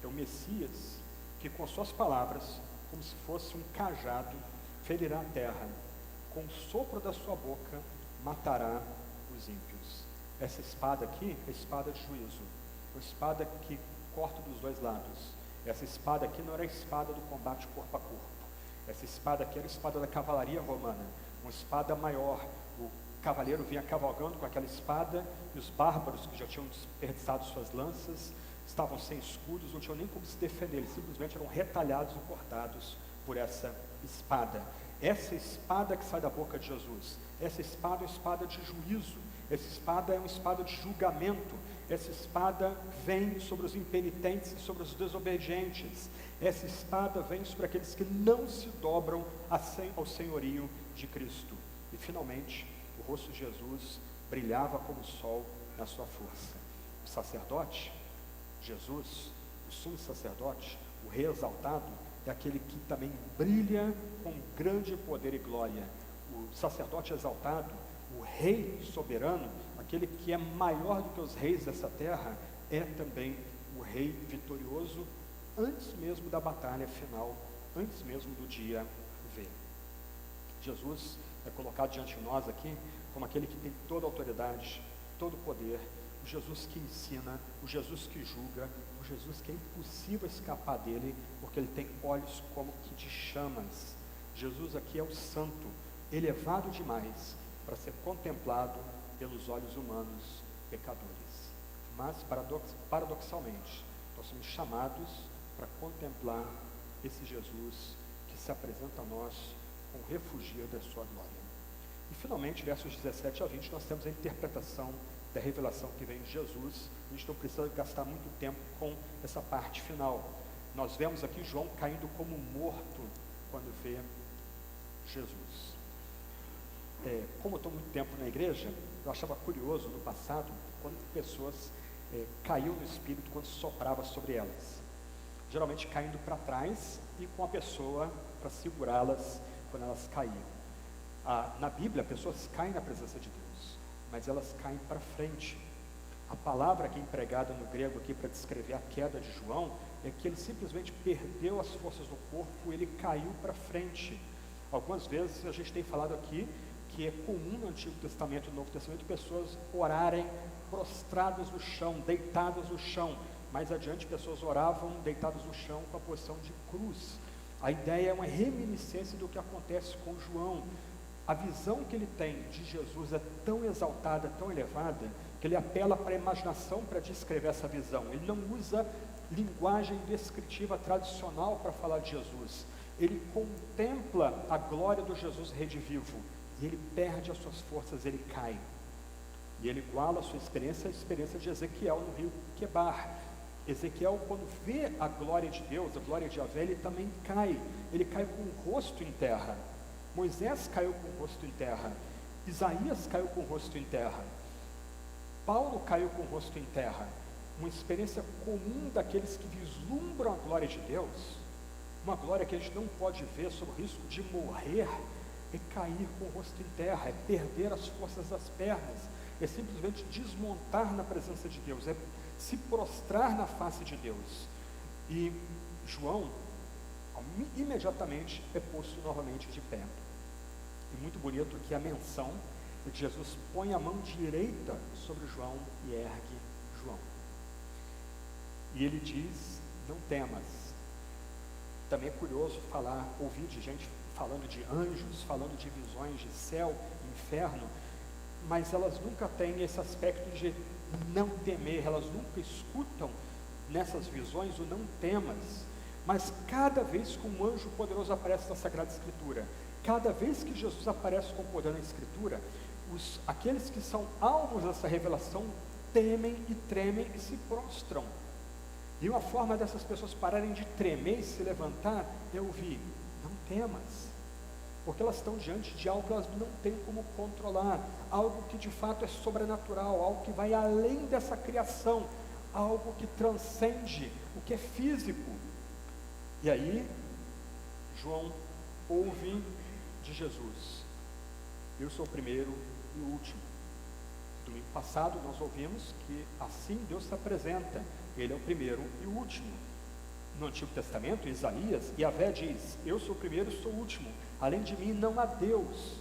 é o Messias que com suas palavras, como se fosse um cajado, ferirá a terra. Com o sopro da sua boca, matará os ímpios. Essa espada aqui é a espada de juízo, a espada que corta dos 2 lados. Essa espada aqui não era a espada do combate corpo a corpo. Essa espada aqui era a espada da cavalaria romana, uma espada maior. O cavaleiro vinha cavalgando com aquela espada, e os bárbaros que já tinham desperdiçado suas lanças, estavam sem escudos, não tinham nem como se defender, eles simplesmente eram retalhados e cortados por essa espada. Essa espada que sai da boca de Jesus, essa espada é uma espada de juízo, essa espada é uma espada de julgamento, essa espada vem sobre os impenitentes e sobre os desobedientes, essa espada vem sobre aqueles que não se dobram ao senhorio de Cristo. E finalmente, o rosto de Jesus brilhava como o sol na sua força. O sacerdote, Jesus, o sumo sacerdote, o rei exaltado, é aquele que também brilha com grande poder e glória. O sacerdote exaltado, o rei soberano, aquele que é maior do que os reis dessa terra, é também o rei vitorioso, antes mesmo da batalha final, antes mesmo do dia V. Jesus é colocado diante de nós aqui como aquele que tem toda a autoridade, todo o poder, o Jesus que ensina, o Jesus que julga, o Jesus que é impossível escapar dele, porque ele tem olhos como que de chamas. Jesus aqui é o santo, elevado demais para ser contemplado pelos olhos humanos pecadores. Mas, paradoxalmente, nós somos chamados para contemplar esse Jesus que se apresenta a nós como refugio da sua glória. E finalmente, versos 17 a 20, nós temos a interpretação da revelação que vem de Jesus. A gente não precisa gastar muito tempo com essa parte final. Nós vemos aqui João caindo como morto quando vê Jesus. Como eu estou muito tempo na igreja, eu achava curioso no passado quando pessoas caíam no espírito quando soprava sobre elas. Geralmente caindo para trás e com a pessoa para segurá-las quando elas caíam. Na Bíblia, pessoas caem na presença de Deus, mas elas caem para frente. A palavra que é empregada no grego aqui para descrever a queda de João é que ele simplesmente perdeu as forças do corpo, ele caiu para frente. Algumas vezes a gente tem falado aqui que é comum no Antigo Testamento e no Novo Testamento pessoas orarem prostradas no chão, deitadas no chão. Mais adiante, pessoas oravam deitadas no chão com a posição de cruz. A ideia é uma reminiscência do que acontece com João. A visão que ele tem de Jesus é tão exaltada, tão elevada, que ele apela para a imaginação para descrever essa visão. Ele não usa linguagem descritiva tradicional para falar de Jesus. ele contempla a glória do Jesus redivivo, e ele perde as suas forças, ele cai. E ele iguala a sua experiência à experiência de Ezequiel no rio Quebar. Ezequiel, quando vê a glória de Deus, a glória de Yahvé, ele também cai. Ele cai com o rosto em terra. Moisés caiu com o rosto em terra. Isaías caiu com o rosto em terra. Paulo caiu com o rosto em terra. Uma experiência comum daqueles que vislumbram a glória de Deus, uma glória que a gente não pode ver sob o risco de morrer, é cair com o rosto em terra, é perder as forças das pernas, é simplesmente desmontar na presença de Deus, é se prostrar na face de Deus. E João imediatamente é posto novamente de pé. E muito bonito que a menção de Jesus põe a mão direita sobre João e ergue João. E ele diz: não temas. Também é curioso ouvir de gente falando de anjos, falando de visões de céu, inferno, mas elas nunca têm esse aspecto de não temer, elas nunca escutam nessas visões o não temas. Mas cada vez que um anjo poderoso aparece na Sagrada Escritura, cada vez que Jesus aparece com poder na Escritura, aqueles que são alvos dessa revelação temem e tremem e se prostram. E uma forma dessas pessoas pararem de tremer e se levantar é ouvir: não temas, porque elas estão diante de algo que elas não têm como controlar, algo que de fato é sobrenatural, algo que vai além dessa criação, algo que transcende o que é físico. E aí, João ouve de Jesus: eu sou o primeiro e o último. Domingo passado nós ouvimos que assim Deus se apresenta, Ele é o primeiro e o último. No Antigo Testamento, Isaías, Yahvé diz: eu sou o primeiro e sou o último, além de mim não há Deus.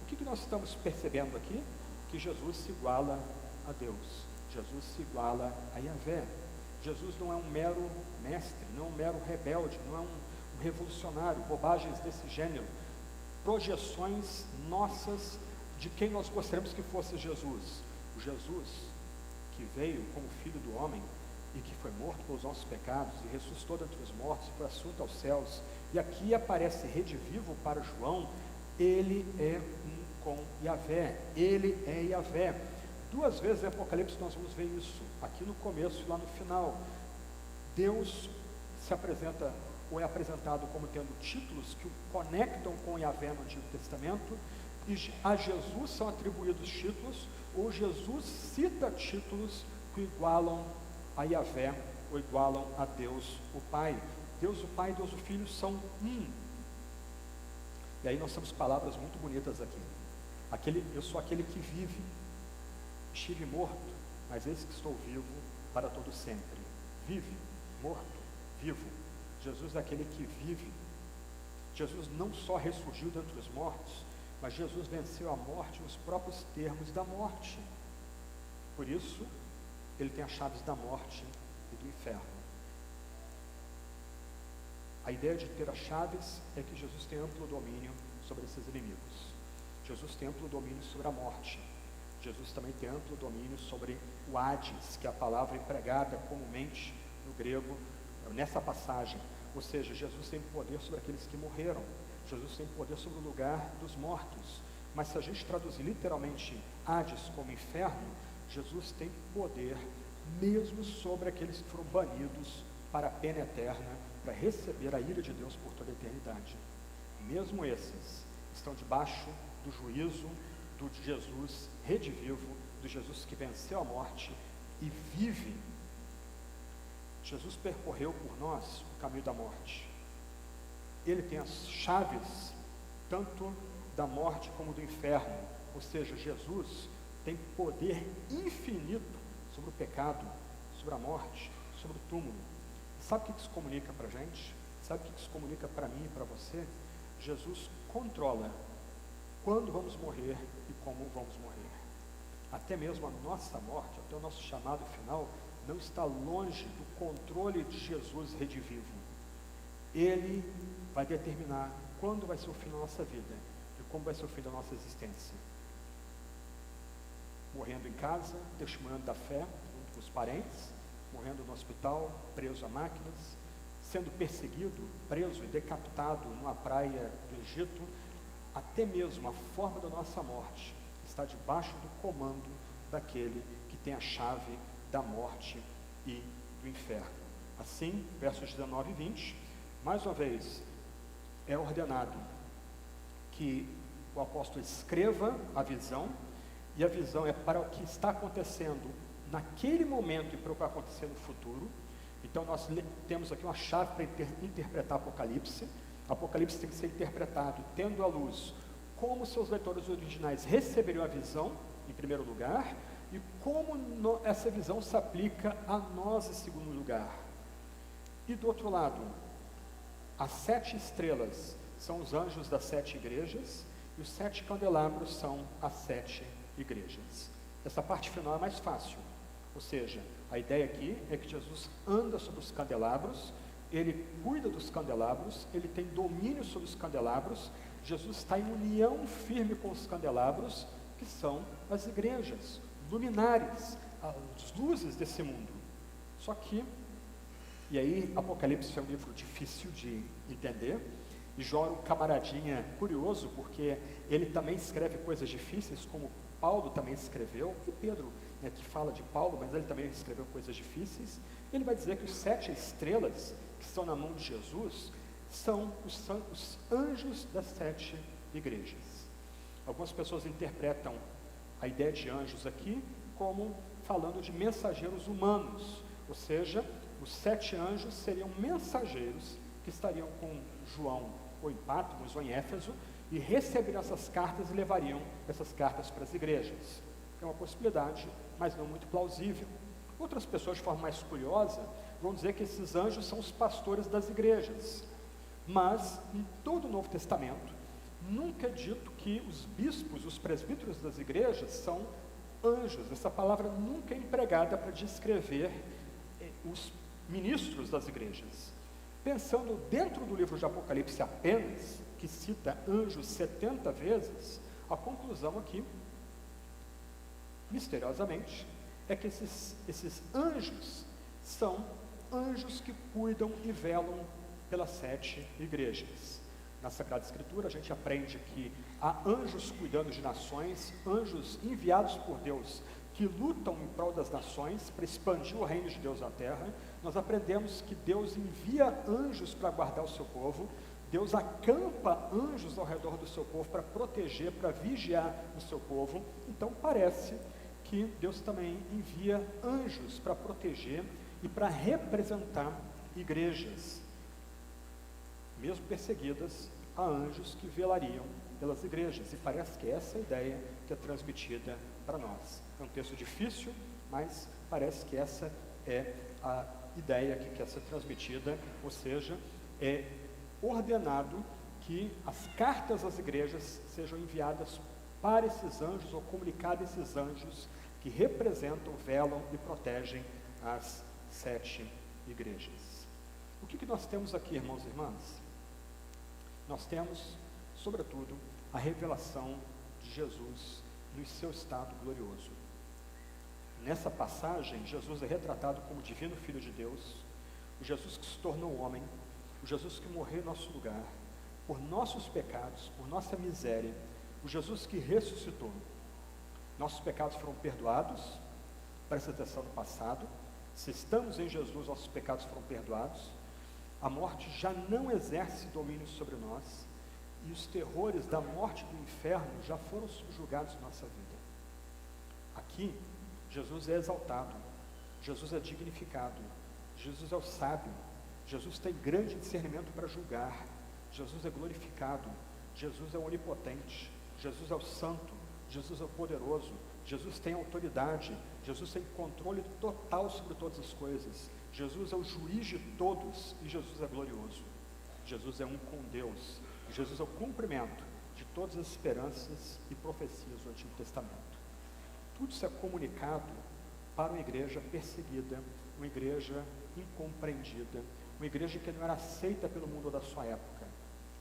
O que nós estamos percebendo aqui? Que Jesus se iguala a Deus, Jesus se iguala a Yahvé. Jesus não é um mero mestre, não é um mero rebelde, não é um revolucionário, bobagens desse gênero, projeções nossas de quem nós gostaríamos que fosse Jesus. O Jesus que veio como Filho do Homem e que foi morto pelos nossos pecados e ressuscitou dentre os mortos e foi assunto aos céus, e aqui aparece redivivo para João. Ele é um com Yahvé, ele é Yahvé. Duas vezes em Apocalipse nós vamos ver isso, aqui no começo e lá no final. Deus se apresenta ou é apresentado como tendo títulos que o conectam com Yahvé no Antigo Testamento, e a Jesus são atribuídos títulos, ou Jesus cita títulos que igualam a Yahvé, ou igualam a Deus o Pai. Deus o Pai e Deus o Filho são um. E aí nós temos palavras muito bonitas aqui. Eu sou aquele que vive. Estive morto, mas eis que estou vivo para todo sempre. Vive, morto, vivo. Jesus é aquele que vive. Jesus não só ressurgiu dentre os mortos, mas Jesus venceu a morte nos próprios termos da morte. Por isso, ele tem as chaves da morte e do inferno. A ideia de ter as chaves é que Jesus tem amplo domínio sobre esses inimigos. Jesus tem amplo domínio sobre a morte. Jesus também tem amplo domínio sobre o Hades, que é a palavra empregada comumente no grego nessa passagem. Ou seja, Jesus tem poder sobre aqueles que morreram. Jesus tem poder sobre o lugar dos mortos. Mas se a gente traduzir literalmente Hades como inferno, Jesus tem poder mesmo sobre aqueles que foram banidos para a pena eterna, para receber a ira de Deus por toda a eternidade. Mesmo esses estão debaixo do juízo do Jesus redivivo, do Jesus que venceu a morte e vive. Jesus percorreu por nós o caminho da morte. Ele tem as chaves tanto da morte como do inferno. Ou seja, Jesus tem poder infinito sobre o pecado, sobre a morte, sobre o túmulo. Sabe o que isso comunica para a gente? Sabe o que isso comunica para mim e para você? Jesus controla quando vamos morrer e como vamos morrer. Até mesmo a nossa morte, até o nosso chamado final, não está longe do controle de Jesus redivivo. Ele vai determinar quando vai ser o fim da nossa vida e como vai ser o fim da nossa existência. Morrendo em casa, testemunhando da fé, junto com os parentes, morrendo no hospital, preso a máquinas, sendo perseguido, preso e decapitado numa praia do Egito, até mesmo a forma da nossa morte está debaixo do comando daquele que tem a chave da morte e do inferno. Assim, versos 19 e 20, mais uma vez, é ordenado que o apóstolo escreva a visão, e a visão é para o que está acontecendo naquele momento e para o que vai acontecer no futuro. Então nós temos aqui uma chave para interpretar Apocalipse. Apocalipse tem que ser interpretado tendo à luz como seus leitores originais receberiam a visão, em primeiro lugar, e como essa visão se aplica a nós, em segundo lugar. E do outro lado, as 7 estrelas são os anjos das 7 igrejas, e os 7 candelabros são as 7 igrejas. Essa parte final é mais fácil, ou seja, a ideia aqui é que Jesus anda sobre os candelabros, ele cuida dos candelabros, ele tem domínio sobre os candelabros, Jesus está em união firme com os candelabros, que são as igrejas, luminares, as luzes desse mundo. Só que, e aí Apocalipse é um livro difícil de entender, e Jó é um camaradinha curioso, porque ele também escreve coisas difíceis, como Paulo também escreveu, e Pedro, né, que fala de Paulo, mas ele também escreveu coisas difíceis. Ele vai dizer que os 7 estrelas que estão na mão de Jesus são os anjos das 7 igrejas. Algumas pessoas interpretam a ideia de anjos aqui como falando de mensageiros humanos, ou seja, os 7 anjos seriam mensageiros que estariam com João ou em Patmos ou em Éfeso e receberiam essas cartas e levariam essas cartas para as igrejas. É uma possibilidade, mas não muito plausível. Outras pessoas, de forma mais curiosa, vão dizer que esses anjos são os pastores das igrejas. Mas, em todo o Novo Testamento, nunca é dito que os bispos, os presbíteros das igrejas são anjos. Essa palavra nunca é empregada para descrever os ministros das igrejas. Pensando dentro do livro de Apocalipse apenas, que cita anjos 70 vezes, a conclusão aqui, misteriosamente, é que esses anjos são anjos que cuidam e velam pelas 7 igrejas. Na Sagrada Escritura a gente aprende que há anjos cuidando de nações, anjos enviados por Deus que lutam em prol das nações para expandir o reino de Deus na terra. Nós aprendemos que Deus envia anjos para guardar o seu povo, Deus acampa anjos ao redor do seu povo para proteger, para vigiar o seu povo. Então parece que Deus também envia anjos para proteger e para representar igrejas, mesmo perseguidas, há anjos que velariam pelas igrejas, e parece que essa é a ideia que é transmitida para nós. É um texto difícil, mas parece que essa é a ideia que quer ser transmitida, ou seja, é ordenado que as cartas às igrejas sejam enviadas para esses anjos, ou comunicadas a esses anjos que representam, velam e protegem as 7 igrejas. O que nós temos aqui, irmãos e irmãs? Nós temos, sobretudo, a revelação de Jesus no seu estado glorioso. Nessa passagem, Jesus é retratado como divino Filho de Deus, o Jesus que se tornou homem, o Jesus que morreu em nosso lugar, por nossos pecados, por nossa miséria, o Jesus que ressuscitou. Nossos pecados foram perdoados, presta atenção no passado, se estamos em Jesus, nossos pecados foram perdoados, a morte já não exerce domínio sobre nós, e os terrores da morte e do inferno já foram subjugados em nossa vida. Aqui, Jesus é exaltado, Jesus é dignificado, Jesus é o sábio, Jesus tem grande discernimento para julgar, Jesus é glorificado, Jesus é o onipotente, Jesus é o santo, Jesus é o poderoso, Jesus tem autoridade, Jesus tem controle total sobre todas as coisas, Jesus é o juiz de todos e Jesus é glorioso. Jesus é um com Deus, Jesus é o cumprimento de todas as esperanças e profecias do Antigo Testamento. Tudo isso é comunicado para uma igreja perseguida, uma igreja incompreendida, uma igreja que não era aceita pelo mundo da sua época.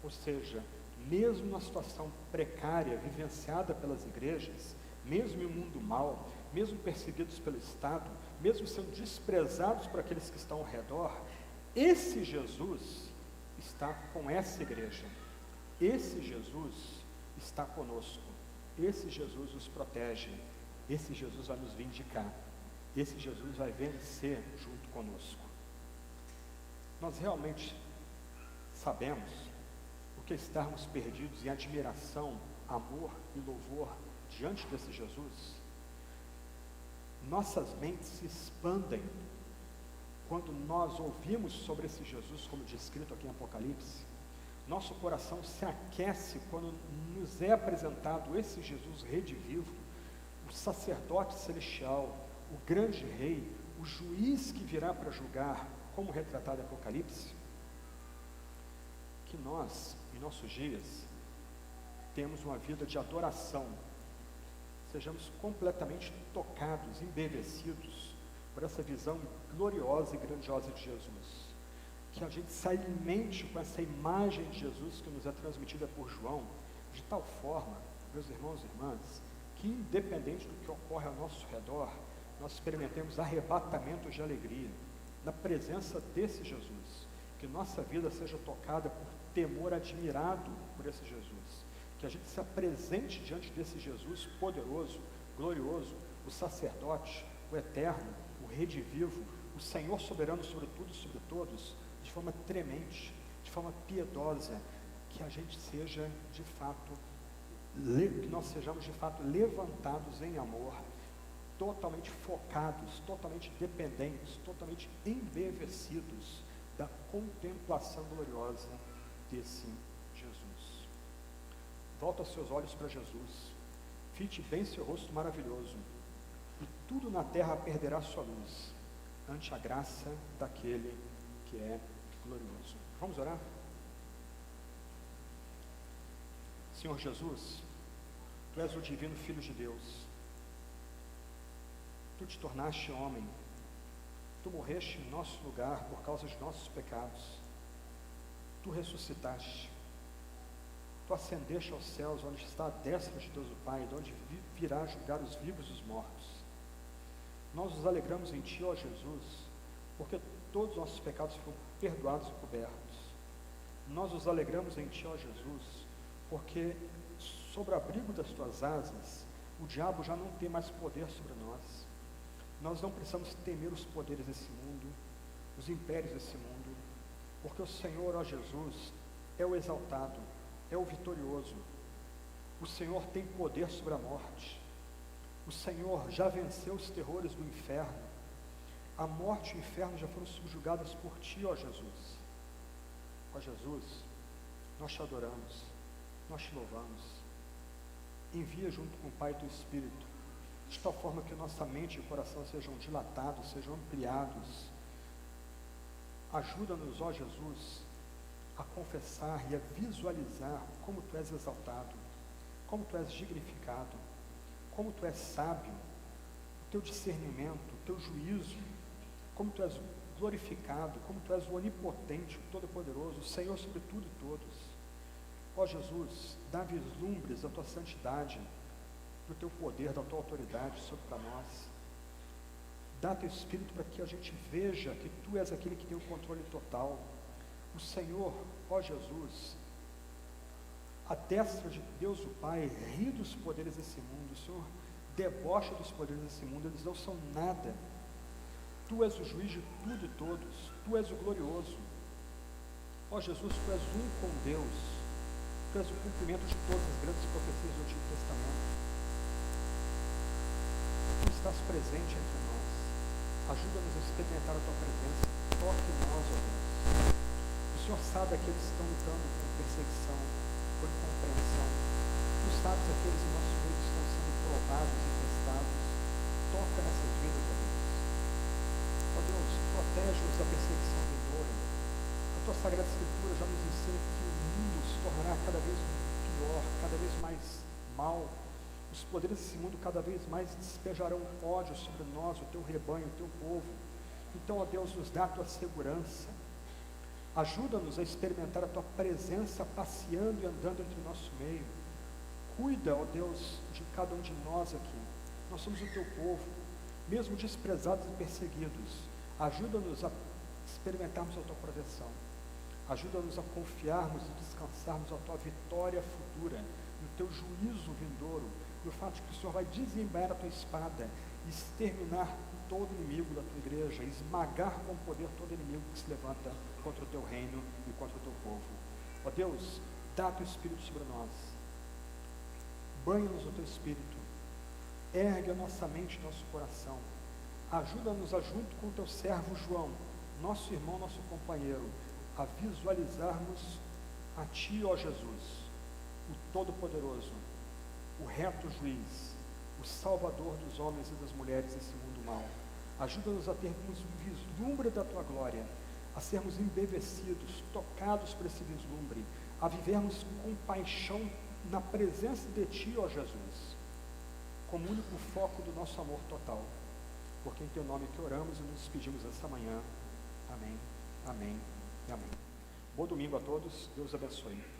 Ou seja, mesmo na situação precária vivenciada pelas igrejas, mesmo em um mundo mau, mesmo perseguidos pelo Estado, mesmo sendo desprezados por aqueles que estão ao redor, Esse Jesus está com essa igreja. Esse Jesus está conosco. Esse Jesus nos protege. Esse Jesus vai nos vindicar. Esse Jesus vai vencer junto conosco. Nós realmente sabemos o que estarmos perdidos em admiração, amor e louvor diante desse Jesus. Nossas mentes se expandem quando nós ouvimos sobre esse Jesus, como descrito aqui em Apocalipse. Nosso coração se aquece quando nos é apresentado esse Jesus redivivo, o sacerdote celestial, o grande rei, o juiz que virá para julgar, como retratado em Apocalipse. Que nós, em nossos dias, temos uma vida de adoração, sejamos completamente tocados, embevecidos por essa visão gloriosa e grandiosa de Jesus. Que a gente se alimente com essa imagem de Jesus que nos é transmitida por João, de tal forma, meus irmãos e irmãs, que independente do que ocorre ao nosso redor, nós experimentemos arrebatamentos de alegria na presença desse Jesus. Que nossa vida seja tocada por temor admirado por esse Jesus. Que a gente se apresente diante desse Jesus poderoso, glorioso, o sacerdote, o eterno, o redivivo, o Senhor soberano sobre tudo e sobre todos, de forma tremente, de forma piedosa, que a gente seja de fato, que nós sejamos de fato levantados em amor, totalmente focados, totalmente dependentes, totalmente embevecidos da contemplação gloriosa desse Jesus. Volta os seus olhos para Jesus, fite bem seu rosto maravilhoso, e tudo na terra perderá sua luz, ante a graça daquele que é glorioso. Vamos orar? Senhor Jesus, Tu és o divino Filho de Deus, Tu te tornaste homem, Tu morreste em nosso lugar por causa de nossos pecados, Tu ressuscitaste, Tu ascendeste aos céus, onde está a destra de Deus o Pai, de onde virá julgar os vivos e os mortos. Nós nos alegramos em Ti, ó Jesus, porque todos os nossos pecados foram perdoados e cobertos. Nós nos alegramos em Ti, ó Jesus, porque sob o abrigo das Tuas asas, o diabo já não tem mais poder sobre nós. Nós não precisamos temer os poderes desse mundo, os impérios desse mundo, porque o Senhor, ó Jesus, é o exaltado, é o vitorioso. O Senhor tem poder sobre a morte. O Senhor já venceu os terrores do inferno. A morte e o inferno já foram subjugadas por Ti, ó Jesus. Ó Jesus, nós Te adoramos, nós Te louvamos. Envia junto com o Pai e Teu Espírito, de tal forma que nossa mente e coração sejam dilatados, sejam ampliados. Ajuda-nos, ó Jesus, a confessar e a visualizar como Tu és exaltado, como Tu és dignificado, como Tu és sábio, o Teu discernimento, o Teu juízo, como Tu és glorificado, como Tu és o onipotente, o todo-poderoso, o Senhor sobre tudo e todos. Ó Jesus, dá vislumbres da Tua santidade, do Teu poder, da Tua autoridade sobre para nós. Dá Teu Espírito para que a gente veja que Tu és aquele que tem o controle total. O Senhor, ó Jesus, a destra de Deus o Pai, ri dos poderes desse mundo. O Senhor debocha dos poderes desse mundo, eles não são nada. Tu és o juiz de tudo e todos, Tu és o glorioso. Ó Jesus, Tu és um com Deus, Tu és o cumprimento de todas as grandes profecias do Antigo Testamento. Tu estás presente entre nós, ajuda-nos a experimentar a Tua presença, toque em nós, ó Deus. O Senhor sabe aqueles que estão lutando com perseguição, com incompreensão. Tu sabes aqueles em nosso meio que estão sendo provados e testados. Toca nessas vidas, ó Deus. Ó Deus, protege-nos da perseguição vindoura. A Tua Sagrada Escritura já nos ensina que o mundo se tornará cada vez pior, cada vez mais mal. Os poderes desse mundo cada vez mais despejarão ódio sobre nós, o Teu rebanho, o Teu povo. Então, ó Deus, nos dá a Tua segurança. Ajuda-nos a experimentar a Tua presença passeando e andando entre o nosso meio. Cuida, ó Deus, de cada um de nós aqui. Nós somos o Teu povo, mesmo desprezados e perseguidos. Ajuda-nos a experimentarmos a Tua proteção. Ajuda-nos a confiarmos e descansarmos a Tua vitória futura, no Teu juízo vindouro, no fato de que o Senhor vai desembainhar a Tua espada e exterminar todo inimigo da Tua igreja, esmagar com poder todo inimigo que se levanta contra o Teu reino e contra o Teu povo. Ó Deus, dá Teu Espírito sobre nós, banha-nos no Teu Espírito, ergue a nossa mente e nosso coração, ajuda-nos a, junto com o Teu servo João, nosso irmão, nosso companheiro, a visualizarmos a Ti, ó Jesus, o Todo-Poderoso, o reto juiz, o Salvador dos homens e das mulheres desse mundo mau. Ajuda-nos a termos um vislumbre da Tua glória, a sermos embevecidos, tocados por esse vislumbre, a vivermos com paixão na presença de Ti, ó Jesus, como único foco do nosso amor total. Porque em Teu nome que oramos e nos despedimos esta manhã. Amém, amém e amém. Bom domingo a todos, Deus abençoe.